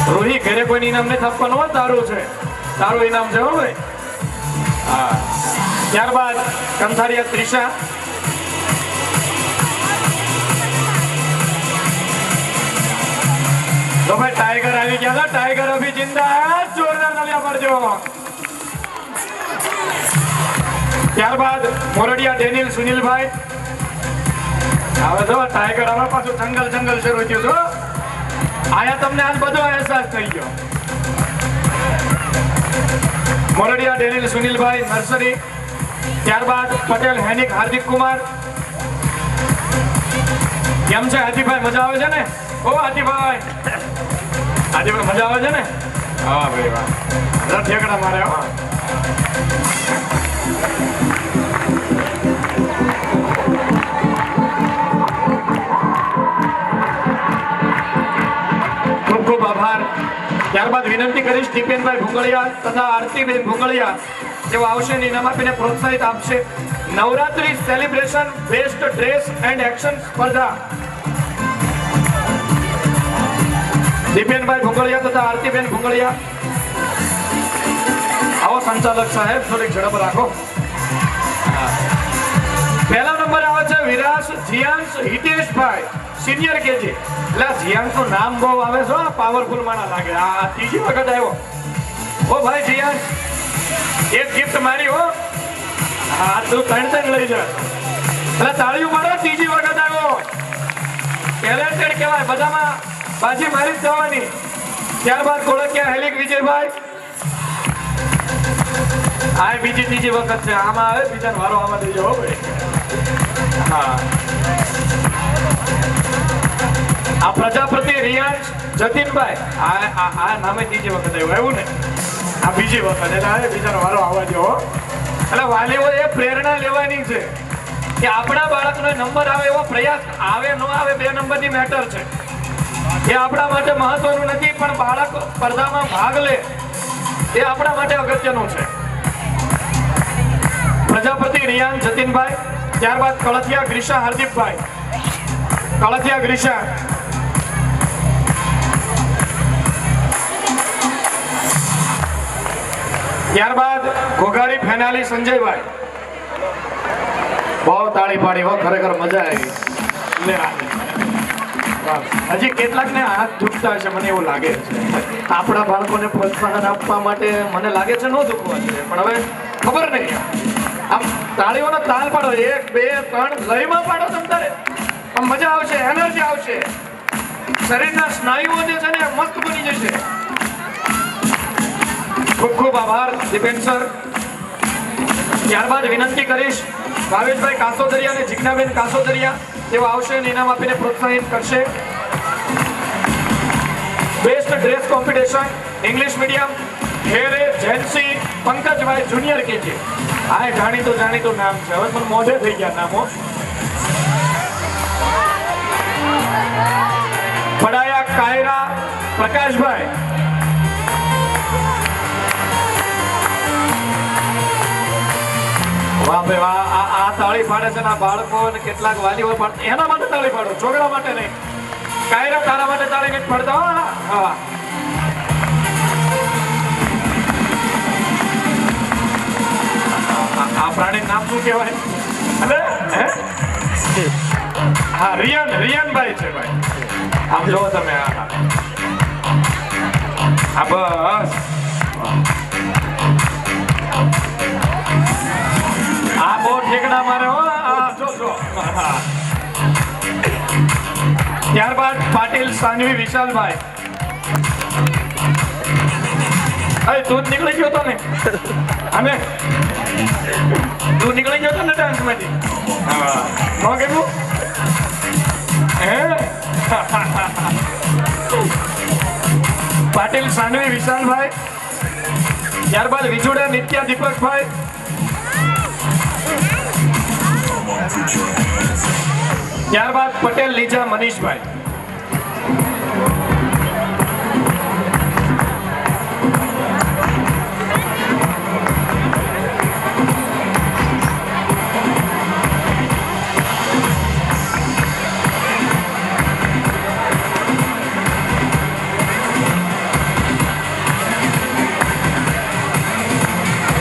રોહી ઘરે કોઈ ઇનામ નથી આપવાનું હોય તારું છે તારું ઇનામ છે હો ભાઈ હા ત્યારબાદ કંથારિયા ત્રિષા તો ભાઈ ટાઈગર આવી ગયા હતા ટાઈગર અભી જિંદા હે જોરદાર તાલિયા પાડજો ત્યારબાદ મોરડિયા ડેનિયલ સુનિલભાઈ હવે જો ટાઈગર હવે પાછું જંગલ શરૂ થયું છો આયા તમને આજ બધો અહેસાસ થઈ ગયો મોરડિયા ડેનિયલ સુનિલભાઈ નર્સરી ત્યારબાદ પટેલ હેનિક હાર્દિક કુમાર કેમ છે હાથીભાઈ મજા આવે છે ને ઓ હાથીભાઈ મજા આવે છે ને હા ભાઈ વાહ ઠેકડા મારે હો ખૂબ આભાર ત્યારબાદ વિનંતી કરીશ દીપેનભાઈ ભુંગળિયા તથા આરતીબેન ભુંગળિયા જેઓ આવશે ઇનામ આપીને પ્રોત્સાહિત આપશે Navratri celebration best dress and action સ્પર્ધા દીપેનભાઈ ભુંગળિયા તથા આરતીબેન ભુંગળિયા આવો સંચાલક સાહેબ થોડીક ઝડપ રાખો પહેલા નંબર આવે છે વિરાસ જીયાંશ હિતેશભાઈ સિનિયર કેજી એટલે જીયાંશ નું નામ બહુ આવે છે પાવરફુલ માણા લાગે આ ત્રીજી વખત આવ્યો ઓ ભાઈ જીયાંશ એક ગિફ્ટ મારી હો હા તું ત્રણ લઈ જા એટલે તાળીઓ મારો ત્રીજી વખત આવ્યો ટેલેન્ટેડ કહેવાય બધામાં બાજી મારી જ જવાની ત્યારબાદ ગોળકિયા હેલિક વિજયભાઈ આ બીજી ત્રીજી વખત છે, આમાં આવે બીજાનો વારો આવવા દેજો હો ભાઈ. હા, આ પ્રજાપતિ રિયાંશ જતીનભાઈ, આ નામે ત્રીજી વખત આવ્યું એવું ને, આ બીજી વખત, એટલે આ બીજાનો વારો આવવા દો હો. એટલે વાલીઓએ પ્રેરણા લેવાની છે કે આપણા બાળકનો નંબર આવે એવો પ્રયાસ, આવે ન આવે 2 નંબરની મેટર છે. એ આપણા માટે મહત્વનું નથી, પણ બાળક સ્પર્ધામાં ભાગ લે એ આપણા માટે અગત્યનું છે. પ્રજાપતિ રિયાન જતીનભાઈ, ત્યારબાદ કળથિયા ગ્રીષા હાર્દિકભાઈ, કળથિયા ગ્રીષા, ત્યારબાદ ઘોઘાડી ફેનાલી સંજયભાઈ. બહુ તાળી પાડી હો, ખરેખર મજા આવી. હજી કેટલાક ને હાથ દુખતા હશે મને એવું લાગે છે. આપણા બાળકોને પ્રોત્સાહન આપવા માટે મને લાગે છે ન દુખવા જોઈએ, પણ હવે ખબર નહીં. આમ તાળીઓનો તાલ પાડો, 1 2 3 લયમાં પાડો, તમ તારે આમ મજા આવશે, એનર્જી આવશે, શરીરના સ્નાયુઓ જે છે ને મસ્ત બની જશે. ખૂબ ખૂબ આભાર દીપેન સર. ત્યારબાદ વિનંતી કરીશ ભાવેશભાઈ કાસોદરિયા અને જિજ્ઞાબેન કાસોદરિયા, તેઓ આવશે અને ઇનામ આપીને પ્રોત્સાહિત કરશે. Best dress competition English medium Khere Jensi Pankajbhai junior KG. આ જાણીતું નામ છે, હવે પણ મોઢે થઈ ગયા નામો. પડાયા કાયરા પ્રકાશભાઈ, વાહ ભાઈ વાહ. આ તાળી પાડે છે ને આ બાળકો અને કેટલાક વાલીઓ પાડે, એના માટે તાળી પાડો, છોકરા માટે નહીં. કાયરા તારા માટે તાળી નથી પાડતા. હા, આ પ્રાણી નામ શું કહેવાય? હા, રિયાનભાઈ છે ભાઈ. આમ જોવો તમે, આ બસ આ બહુ ઠેકડા મારે હો. જો ત્યારબાદ પાટીલ સાનવી વિશાલભાઈ. તું નીકળી ગયો તો ને, અમે તું નીકળી ગયો તો ને ડાન્સ માંથી. હા, કેવું પાટીલ સાનવી વિશાલભાઈ. ત્યારબાદ વિજોડા નિત્યા દીપકભાઈ. ત્યારબાદ પટેલ લીજા મનીષભાઈ.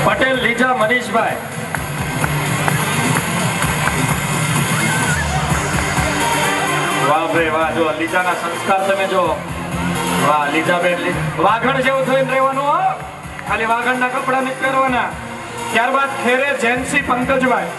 પટેલ લીજા મનીષભાઈ. વાહ ભાઈ વાહ. જો લીજાના સંસ્કાર તમે જો, વાહ લીજાબેન. વાઘણ જેવું થઈને રહેવાનું હો, ખાલી વાઘણના કપડા નથી પહેરવાના. ત્યારબાદ ખેરે જેન્સી પંકજભાઈ.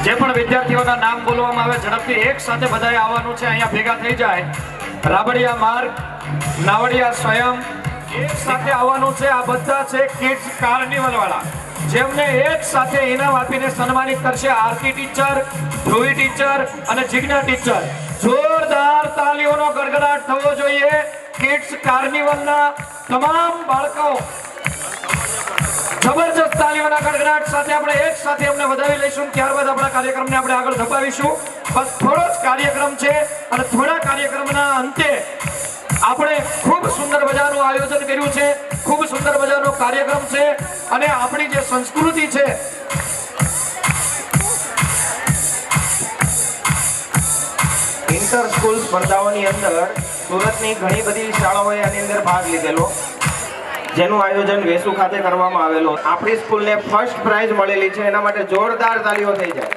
જે પણ વિદ્યાર્થીઓના નામ બોલવામાં આવે ઝડપથી એક સાથે બધાએ આવવાનું છે, અહીંયા ભેગા થઈ જાય. રાબડિયા માર્ગ, નાવડિયા સ્વયં, એક સાથે આવવાનું છે. આ બધા છે કિડ્સ કાર્નિવલ વાળા, જેમને એક સાથે ઇનામ આપીને સન્માનિત કરશે આરતી ટીચર, ધ્રુવી ટીચર અને જિજ્ઞા ટીચર. જોરદાર તાલીઓનો ગડગડાટ થવો જોઈએ કિડ્સ કાર્નિવલના તમામ બાળકો. જબરજસ્ત તાલીઓના ગડગડાટ સાથે આપણે એક સાથે અમને વધાવી લઈશું. ત્યારબાદ આપણા કાર્યક્રમને આપણે આગળ ધપાવીશું. બસ થોડો જ કાર્યક્રમ છે અને થોડા કાર્યક્રમના અંતે આપણે ખૂબ સુંદર મજાનું આયોજન કર્યું છે, ખૂબ સુંદર મજાનો કાર્યક્રમ છે. અને આપણી જે સંસ્કૃતિ છે, ઇન્ટર સ્કૂલ સ્પર્ધાઓની અંદર સુરતની ઘણી બધી શાળાઓએ આની અંદર ભાગ લીધેલો, જેનું આયોજન વેસુ ખાતે કરવામાં આવેલું. આપણી સ્કૂલને ફર્સ્ટ પ્રાઇઝ મળેલી છે, એના માટે જોરદાર તાલીઓ થઈ જાય.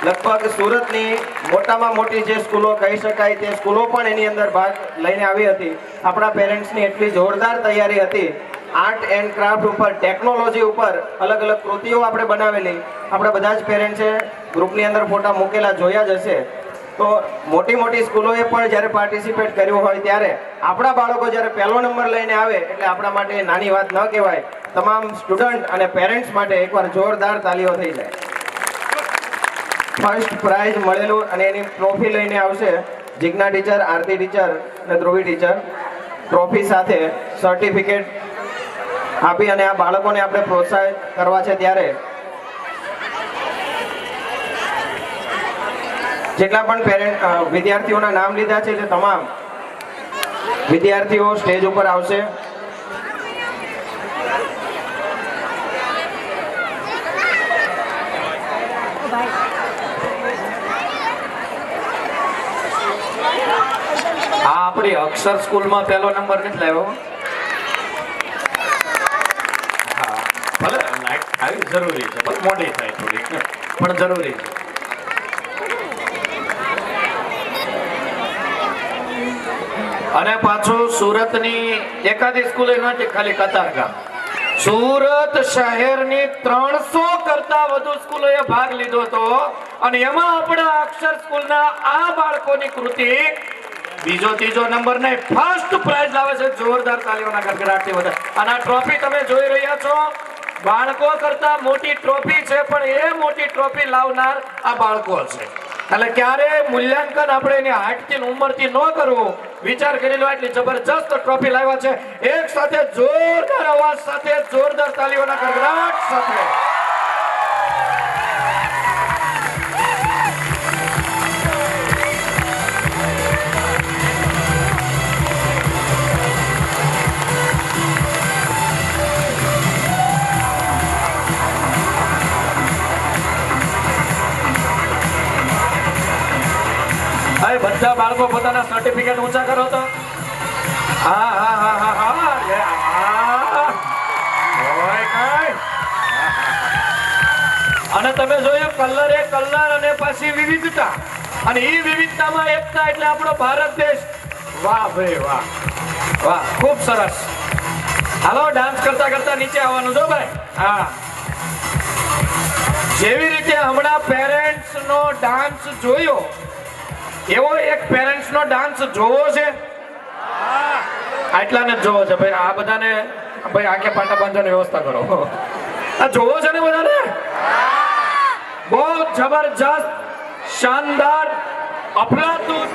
લગભગ સુરતની મોટામાં મોટી જે સ્કૂલો કહી શકાય તે સ્કૂલો પણ એની અંદર ભાગ લઈને આવી હતી. આપણા પેરેન્ટ્સની એટલી જોરદાર તૈયારી હતી. આર્ટ એન્ડ ક્રાફ્ટ ઉપર, ટેકનોલોજી ઉપર અલગ અલગ કૃતિઓ આપણે બનાવેલી. આપણે બધા જ પેરેન્ટ્સે ગ્રુપની અંદર ફોટા મૂકેલા જોયા જ હશે. તો મોટી મોટી સ્કૂલોએ પણ જ્યારે પાર્ટિસિપેટ કર્યું હોય ત્યારે આપણા બાળકો જ્યારે પહેલો નંબર લઈને આવે એટલે આપણા માટે નાની વાત ન કહેવાય. તમામ સ્ટુડન્ટ અને પેરેન્ટ્સ માટે એકવાર જોરદાર તાલીઓ થઈ જાય. ફર્સ્ટ પ્રાઇઝ મળેલું અને એની ટ્રોફી લઈને આવશે જિજ્ઞા ટીચર, આરતી ટીચર અને ધ્રુવી ટીચર. ટ્રોફી સાથે સર્ટિફિકેટ આપી અને આ બાળકોને આપણે પ્રોત્સાહિત કરવા છે. ત્યારે જેટલા પણ વિદ્યાર્થીઓના નામ લીધા છે તે તમામ વિદ્યાર્થીઓ સ્ટેજ ઉપર આવશે. આ આપણી અક્ષર સ્કૂલમાં પહેલો નંબર નથી લાવ્યો. હા, ભલે આવી જરૂરી છે, પણ મોટી થાય થોડી, પણ જરૂરી છે. અને પાછું સુરતની એકાદી સ્કૂલ નથી, ખાલી કતારગામ. સુરત શહેરની 300 કરતા વધુ સ્કૂલોએ ભાગ લીધો હતો અને એમાં આપણા અક્ષર સ્કૂલના આ બાળકોની કૃતિ બીજો ત્રીજો નંબર નહીં, ફર્સ્ટ પ્રાઇઝ લાવે છે. જોરદાર તાલીઓના ગડગડાટથી વધારે. અને આ ટ્રોફી તમે જોઈ રહ્યા છો, બાળકો કરતા મોટી ટ્રોફી છે, પણ એ મોટી ટ્રોફી લાવનાર આ બાળકો છે. એટલે ક્યારે મૂલ્યાંકન આપણે એની હાઈટથી ઉંમરથી ન કરવું. વિચાર કરી લો, એટલી જબરજસ્ત ટ્રોફી લાવ્યા છે. એક સાથે જોરદાર અવાજ સાથે, જોરદાર તાલીઓના ગડગડાટ સાથે. બધા બાળકો પોતાના સર્ટિફિકેટ ઊંચા કરો તો. હા હા હા હા હા અને તમે જોયું કલર એ કલર અને પછી વિવિધતા, અને એ વિવિધતામાં એકતા એટલે આપણો ભારત દેશ. વાહ ભાઈ વાહ વાહ, ખૂબ સરસ. હાલો, ડાન્સ કરતા કરતા નીચે આવવાનું છો ભાઈ. હા, જેવી રીતે હમણાં પેરેન્ટ્સ નો ડાન્સ જોયો એવો એક પેરેન્ટ્સ નો ડાન્સ જોવો છે. આટલાને જ જોવો છે ભાઈ. આ બધાને ભાઈ આંખે પાટા બાંધવાની વ્યવસ્થા કરો. આ જોવો છે ને બધાને? બહુ જબરજસ્ત, શાનદાર, અફલાતૂન.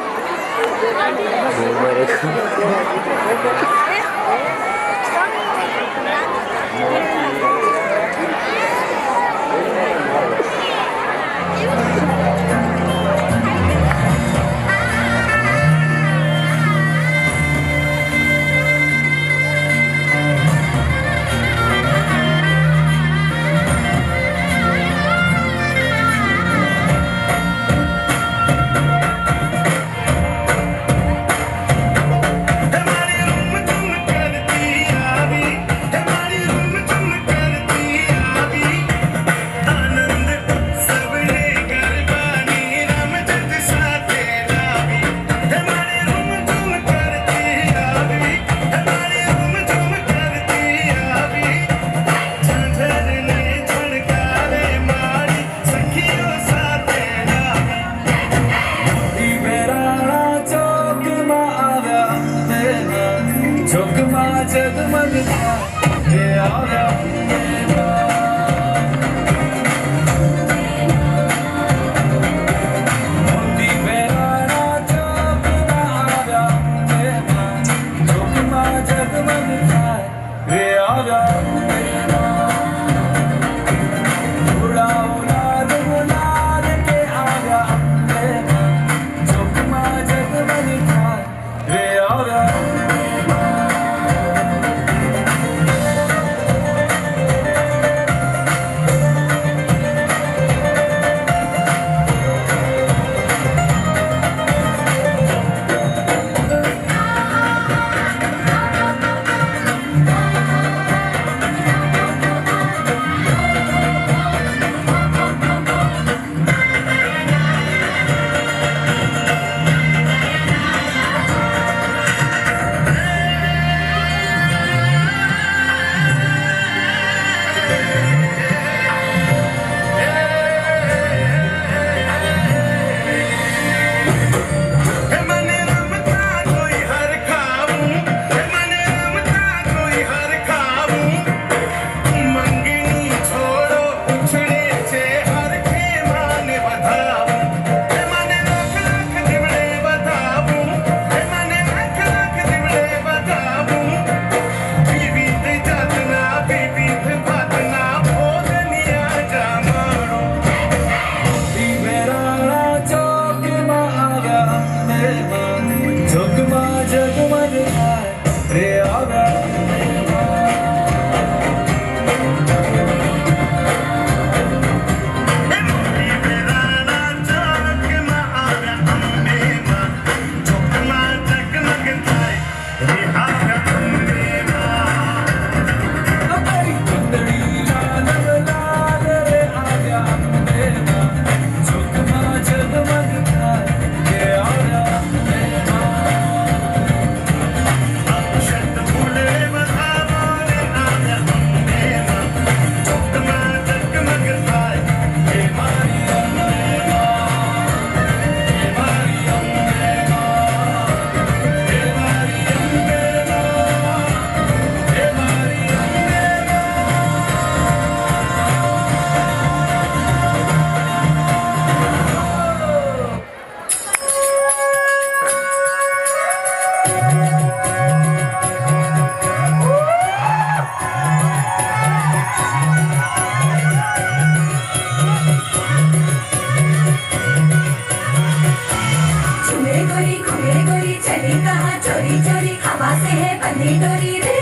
गोरी घूमे गोरी चली कहाँ चोरी चोरी हवा से है बंधी डोरी रे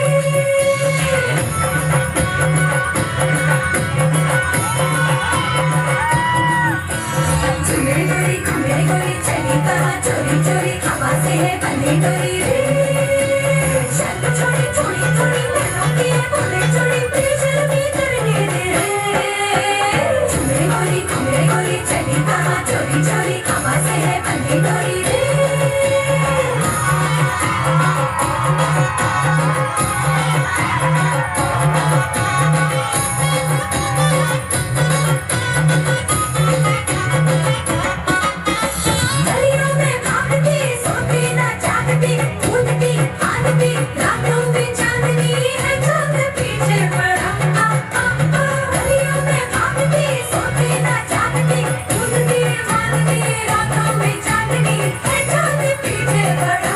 झूमे गोरी घूमे गोरी चली कहाँ चोरी चोरी हवा से है बंधी डोरी रे शर्त छोड़ी छोड़ी छोड़ी मैनों की है बोले छोड़ी प्रेशर भी करने दे झूमे गोरी घूमे गोरी चली कहाँ चोरी चोरी हवा से है बंधी डोरी रे गलियों में भागती सोती ना जागती कूदती आदती रातों में चांदनी है चांद पीछे पड़ा गलियों में भागती सोती ना जागती कूदती आदती रातों में चांदनी है चांद पीछे पड़ा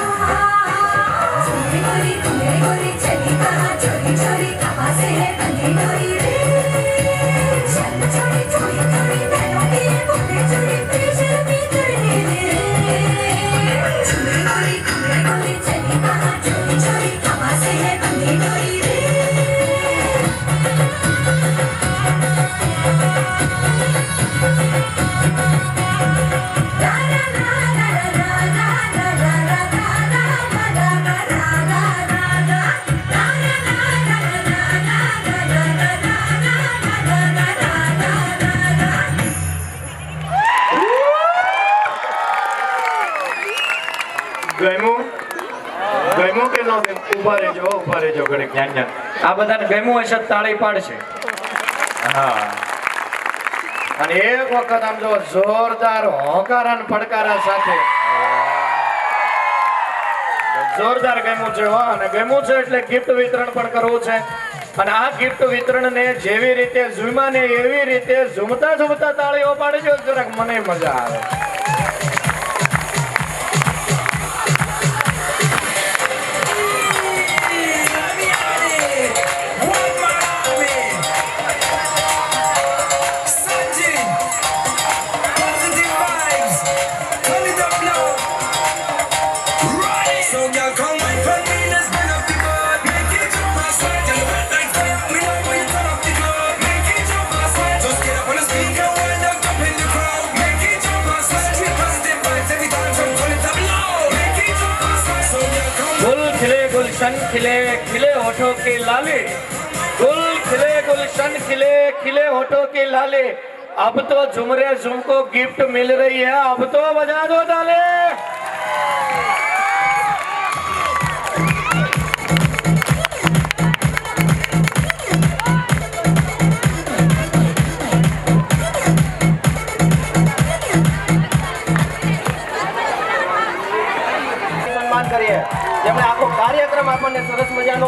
घूमे गोरी चली कहाँ चोरी चोरी हवा से है बंधी डोरी रे शर्म छोड़ी छोड़ी छोड़ी बहनों की है बोले छोड़ी प्रेशर भी करने दे झूमे गोरी चली कहाँ चोरी चोरी हवा से है बंधी डोरी रे ગમ્યું ગમ્યું કે ન ગમ્યું? ઊભા રહેજો ઘડીક જ્ઞાન આ બધાને ગમ્યું હશે તો તાળી પાડશે હા અને એક વખત આમ જો જોરદાર હોંકારા ને ફડકારા સાથે જોરદાર ગમ્યું છે હો અને ગમ્યું છે એટલે ગિફ્ટ વિતરણ પણ કરવું છે અને આ ગિફ્ટ વિતરણ ને જેવી રીતે ઝૂમ્યા ને એવી રીતે ઝૂમતા ઝૂમતા તાળીઓ પાડજો જરાક મને મજા આવે गुलशन खिले खिले होठों की लाली गुल खिले गुलशन खिले खिले होठों की लाली अब तो झुमरे झुम को गिफ्ट मिल रही है अब तो बजा दो ताले સન્માન કરીએ જેમણે આખો કાર્યક્રમ આપણને સરસ મજાનો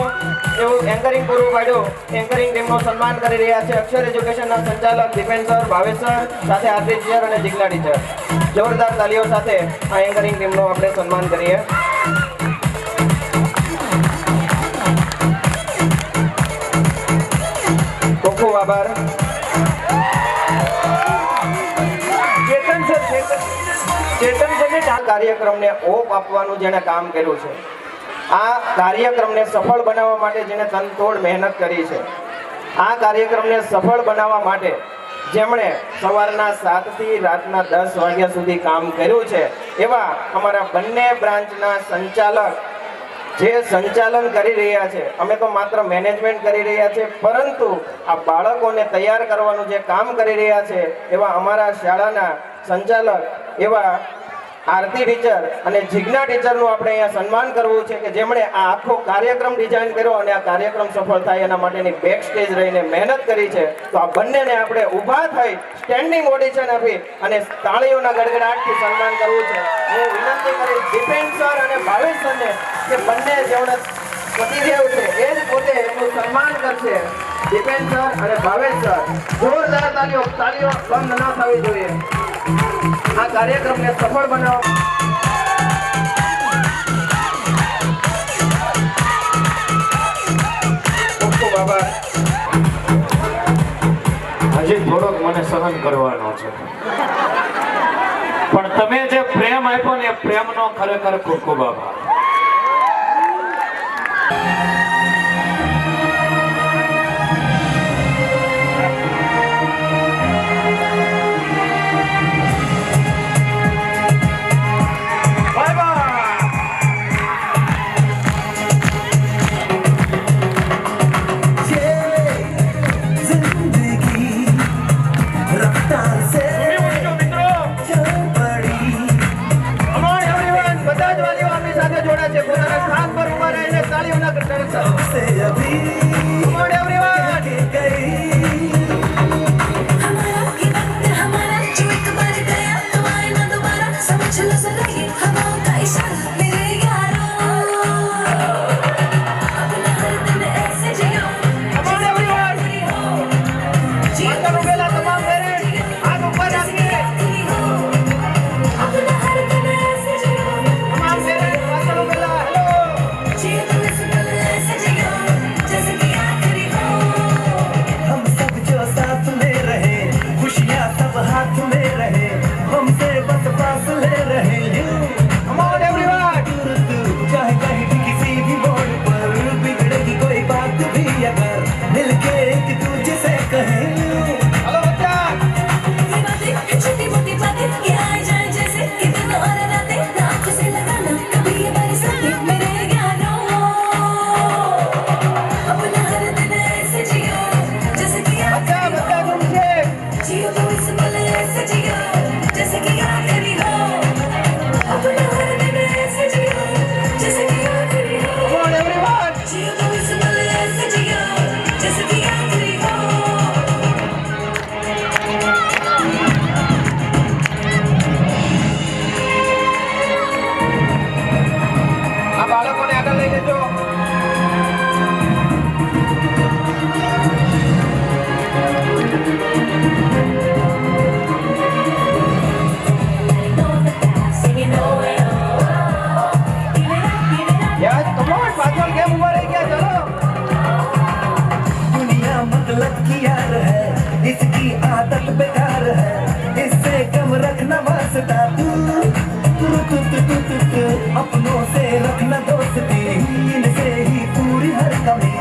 એવું એન્કરિંગ પૂરું પાડ્યું એન્કરિંગ ટીમનું સન્માન કરી રહ્યા છે અક્ષર એજ્યુકેશનના સંચાલક દીપેન સર ભાવેશ સર સાથે આરતી ટીચર અને જિજ્ઞા ટીચર જોરદાર તાલીઓ સાથે આ એન્કરિંગ ટીમનું આપણે સન્માન કરીએ ખૂબ ખૂબ આભાર ચેતન સરની આ કાર્યક્રમને ઓપ આપવાનું જેણે કામ કર્યું છે આ કાર્યક્રમને સફળ બનાવવા માટે જેણે તનતોડ મહેનત કરી છે આ કાર્યક્રમને સફળ બનાવવા માટે જેમણે સવારના 7 થી રાતના 10 વાગ્યા સુધી કામ કર્યું છે એવા અમારા બંને બ્રાન્ચના સંચાલક જે સંચાલન કરી રહ્યા છે અમે તો માત્ર મેનેજમેન્ટ કરી રહ્યા છે પરંતુ આ બાળકોને તૈયાર કરવાનું જે કામ કરી રહ્યા છે એવા અમારા શાળાના સંચાલક એવા આરતી ટીચર અને જિજ્ઞા ટીચરનું આપણે અહીંયા સન્માન કરવું છે કે જેમણે આ આખો કાર્યક્રમ ડિઝાઇન કર્યો અને આ કાર્યક્રમ સફળ થાય એના માટેની બેક સ્ટેજ રહીને મહેનત કરી છે તો આ બંનેને આપણે ઊભા થઈ સ્ટેન્ડિંગ ઓડિશન આપી અને તાળીઓના ગડગડાટથી સન્માન કરવું છે હું વિનંતી કરીશ દીપેન સર અને ભાવેશ સરને કે બંને જેમણે પતિદેવ છે એ જ પોતે એમનું સન્માન કરશે દીપેન સર અને ભાવેશ સર જોરદાર તાળીઓ બંધ ન થવી જોઈએ આ કાર્યક્રમને સફળ બનાવો ખૂબ ખૂબ આભાર હજી થોડોક મને સહન કરવાનો છે પણ તમે જે પ્રેમ આપ્યો ને એ પ્રેમનો ખરેખર ખૂબ ખૂબ આભાર. अपनों से रखना दोस्ती, इनसे ही पूरी हर कमी,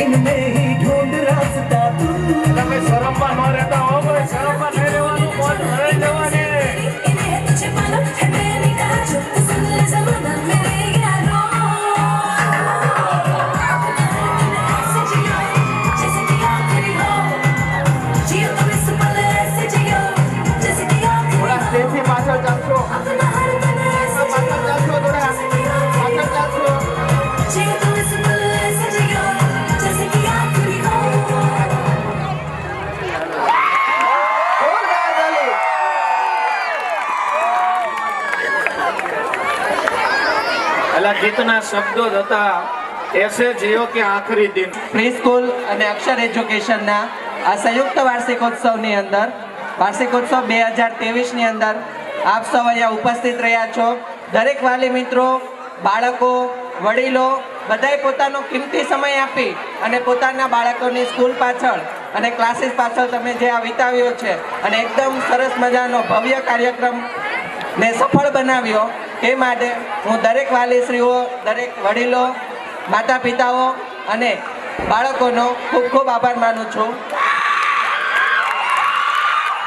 इनमें ही ढूंढ रास्ता तू. તમે શરમમાં ન રહેતા હો ભાઈ, શરમમાં નહીં રહેવાનું, મોજ ભરાઈ જવાની. इन्हें तुझे मानो है मैंने कहा जो तो सुन ले ज़माना मेरे यारों. ऐसे जियो जैसे कि आखिरी हो, जियो तुम इस पल ऐसे जियो जैसे कि आखिरी हो. સ્ટેજથી પાછળ ચાલશો, अपना हर पल ऐसे પાછળ ચાલશો, થોડા પાછળ ચાલશો. जियो तुम इस पल ऐसे जियो जैसे कि आखिरी हो. જોરદાર તાલી. અલા ગીતના શબ્દો જ હતા, એસે જીઓ કે આખરી દિન. પ્રી સ્કૂલ અને અક્ષર એજ્યુકેશનના આ સંયુક્ત વાર્ષિકોત્સવની અંદર વાર્ષિકોત્સવ 2023ની અંદર આપ સૌ અહીંયા ઉપસ્થિત રહ્યા છો. દરેક વાલી મિત્રો, બાળકો, વડીલો બધાએ પોતાનો કિંમતી સમય આપી અને પોતાના બાળકોની સ્કૂલ પાછળ અને ક્લાસીસ પાછળ તમે જે આ વિતાવ્યો છે અને એકદમ સરસ મજાનો ભવ્ય કાર્યક્રમ ને સફળ બનાવ્યો, એ માટે હું દરેક વાલીશ્રીઓ, દરેક વડીલો, માતા પિતાઓ અને બાળકોનો ખૂબ ખૂબ આભાર માનું છું.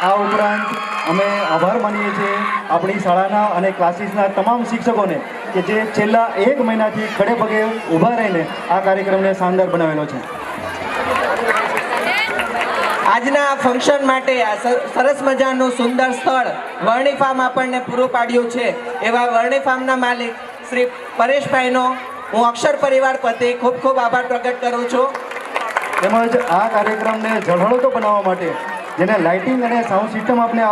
આ ઉપરાંત અમે આભાર માનીએ છીએ આપણી શાળાના અને ક્લાસીસના તમામ શિક્ષકોને કે જે છેલ્લા 1 મહિનાથી ખડે પગે ઊભા રહીને આ કાર્યક્રમને શાનદાર બનાવેલો છે. આજના આ ફંક્શન માટે આ સરસ મજાનું સુંદર સ્થળ વર્ણી ફાર્મ આપણને પૂરું પાડ્યું છે. એવા વર્ણી ફાર્મના માલિક શ્રી પરેશભાઈનો હું અક્ષર પરિવાર પ્રત્યે ખૂબ ખૂબ આભાર પ્રગટ કરું છું. તેમજ આ કાર્યક્રમને ઝળહળતો બનાવવા માટે જેને લાઇટિંગ અને સાઉન્ડ સિસ્ટમ આપણે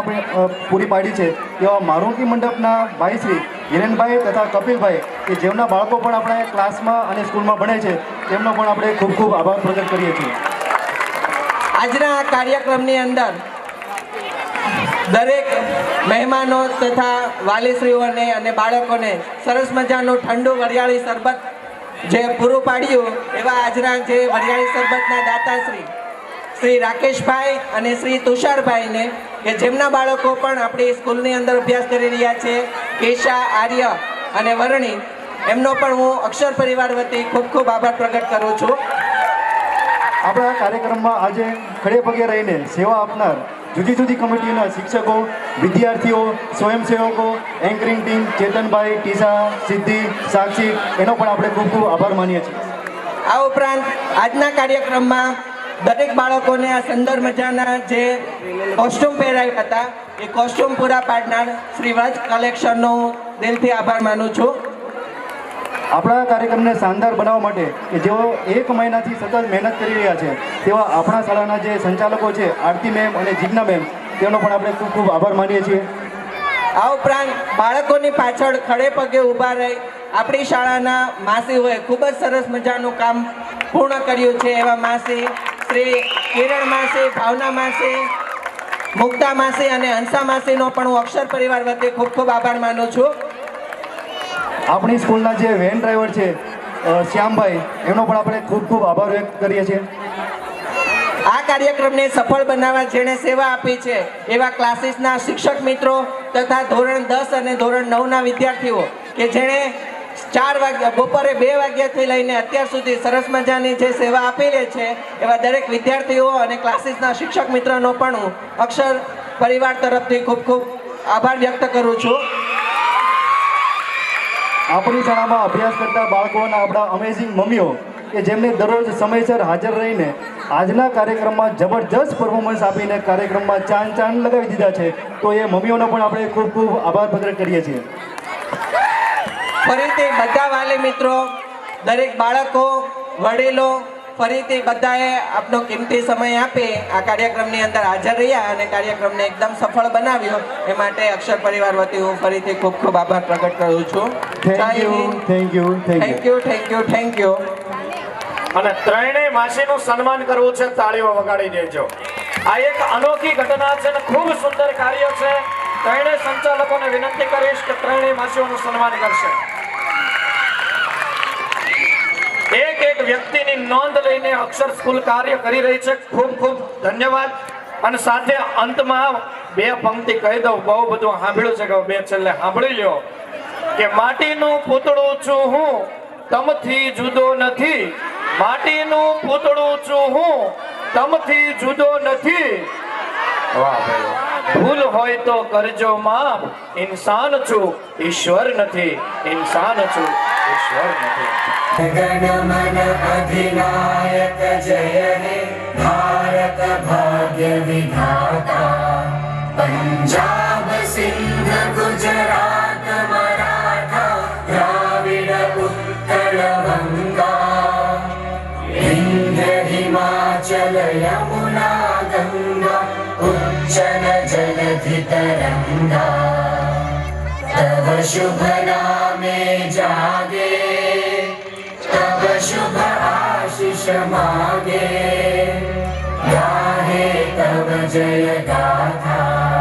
પૂરી પાડી છે એવા મારુતિ મંડપના ભાઈ શ્રી હિરેનભાઈ તથા કપિલભાઈ કે જેમના બાળકો પણ આપણા ક્લાસમાં અને સ્કૂલમાં ભણે છે, તેમનો પણ આપણે ખૂબ ખૂબ આભાર પ્રગટ કરીએ છીએ. આજના આ કાર્યક્રમની અંદર દરેક મહેમાનો તથા વાલીશ્રીઓને અને બાળકોને સરસ મજાનું ઠંડુ વરિયાળી શરબત જે પૂરું પાડ્યું, એવા આજના જે વરિયાળી શરબતના દાતાશ્રી શ્રી રાકેશભાઈ અને શ્રી તુષારભાઈને કે જેમના બાળકો પણ આપણી સ્કૂલની અંદર અભ્યાસ કરી રહ્યા છે, કેશા, આર્ય અને વરણી, એમનો પણ હું અક્ષર પરિવાર વતી ખૂબ ખૂબ આભાર પ્રગટ કરું છું. આપણા કાર્યક્રમમાં આજે ખડે પગે રહીને સેવા આપનાર જુદી જુદી કમિટીના શિક્ષકો, વિદ્યાર્થીઓ, સ્વયંસેવકો, એન્કરિંગ ટીમ, ચેતનભાઈ, ટીસા, સિદ્ધિ, સાક્ષી, એનો પણ આપણે ખૂબ ખૂબ આભાર માનીએ છીએ. આ ઉપરાંત આજના કાર્યક્રમમાં દરેક બાળકોને આ સુંદર મજાના જે કોસ્ટ્યુમ પહેરાવ્યા હતા એ કોસ્ટ્યુમ પૂરા પાડનાર શ્રી વ્રજ કલેક્શનનો દિલથી આભાર માનું છું. આપણા કાર્યક્રમને શાનદાર બનાવવા માટે કે જેઓ 1 મહિનાથી સતત મહેનત કરી રહ્યા છે તેવા આપણા શાળાના જે સંચાલકો છે, આરતી મેમ અને જીજ્ઞા મેમ, તેનો પણ આપણે ખૂબ ખૂબ આભાર માનીએ છીએ. આ ઉપરાંત બાળકોની પાછળ ખડે પગે ઊભા રહી આપણી શાળાના માસીઓએ ખૂબ જ સરસ મજાનું કામ પૂર્ણ કર્યું છે એવા માસી શ્રી કિરણ માસી, ભાવના માસી, મુક્તા માસી અને હંસા માસીનો પણ હું અક્ષર પરિવાર વતી ખૂબ ખૂબ આભાર માનું છું. આપણી સ્કૂલના જે વેન ડ્રાઈવર છે શ્યામભાઈ, એમનો પણ આપણે ખૂબ ખૂબ આભાર વ્યક્ત કરીએ છીએ. આ કાર્યક્રમને સફળ બનાવવા જેણે સેવા આપી છે એવા ક્લાસીસના શિક્ષક મિત્રો તથા ધોરણ 10 અને ધોરણ 9ના વિદ્યાર્થીઓ કે જેણે 4 વાગ્યા બપોરે 2 વાગ્યાથી લઈને અત્યાર સુધી સરસ મજાની જે સેવા આપેલી છે એવા દરેક વિદ્યાર્થીઓ અને ક્લાસીસના શિક્ષક મિત્રોનો પણ હું અક્ષર પરિવાર તરફથી ખૂબ ખૂબ આભાર વ્યક્ત કરું છું. આપણી શાળામાં અભ્યાસ કરતા બાળકોના આપણા અમેઝિંગ મમ્મીઓ કે જેમને દરરોજ સમયસર હાજર રહીને આજના કાર્યક્રમમાં જબરજસ્ત પરફોર્મન્સ આપીને કાર્યક્રમમાં ચાંદ લગાવી દીધા છે, તો એ મમ્મીઓનો પણ આપણે ખૂબ ખૂબ આભાર પ્રગટ કરીએ છીએ. ફરીથી બધા વાલી મિત્રો, દરેક બાળકો, વડીલો ફરીથી બધાએ આપનો કિંમતી સમય આપી આ કાર્યક્રમની અંદર હાજર રહ્યા અને કાર્યક્રમને એકદમ સફળ બનાવ્યો એ માટે અક્ષર પરિવાર વતી હું ફરીથી ખૂબ ખૂબ આભાર પ્રગટ કરું છું. Thank you. અને ત્રણેય માસીનું સન્માન કરવું છે, તાળીઓ વગાડી દેજો. આ એક અનોખી ઘટના છે અને ખૂબ સુંદર કાર્ય છે. ત્રણેય સંચાલકોને વિનંતી કરીશ કે ત્રણેય માસીઓનું સન્માન કરશે. એક એક વ્યક્તિની નોંધ લઈને અક્ષર સ્કૂલ કાર્ય કરી રહી છે. ખૂબ ખૂબ ધન્યવાદ. અને સાથે અંતમાં 2 પંક્તિ કહી દઉં, બહુ બધું સાંભળ્યું છે કે 2 છેલ્લે સાંભળી લ્યો કે માટીનું પૂતળું છું હું, તમથી જુદો નથી. માટીનું પૂતળું છું હું, તમથી જુદો નથી. વાહ ભાઈ, ભૂલ હોય તો કરજો માફ. ઇન્સાન છું, ઈશ્વર નથી. ઇન્સાન છું, ઈશ્વર નથી. गणमन अधिनायक जय हे भारत भाग्य विधाता. पंजाब सिंध गुजरात मराठा द्राविड उत्कल गंगा विंध्य हिमाचल यमुना गंगा उच्चल जलधि तरंगा. तव शुभ नामे जागे, तब शुभ आशीष मागे. गाहे तब जय गाथा.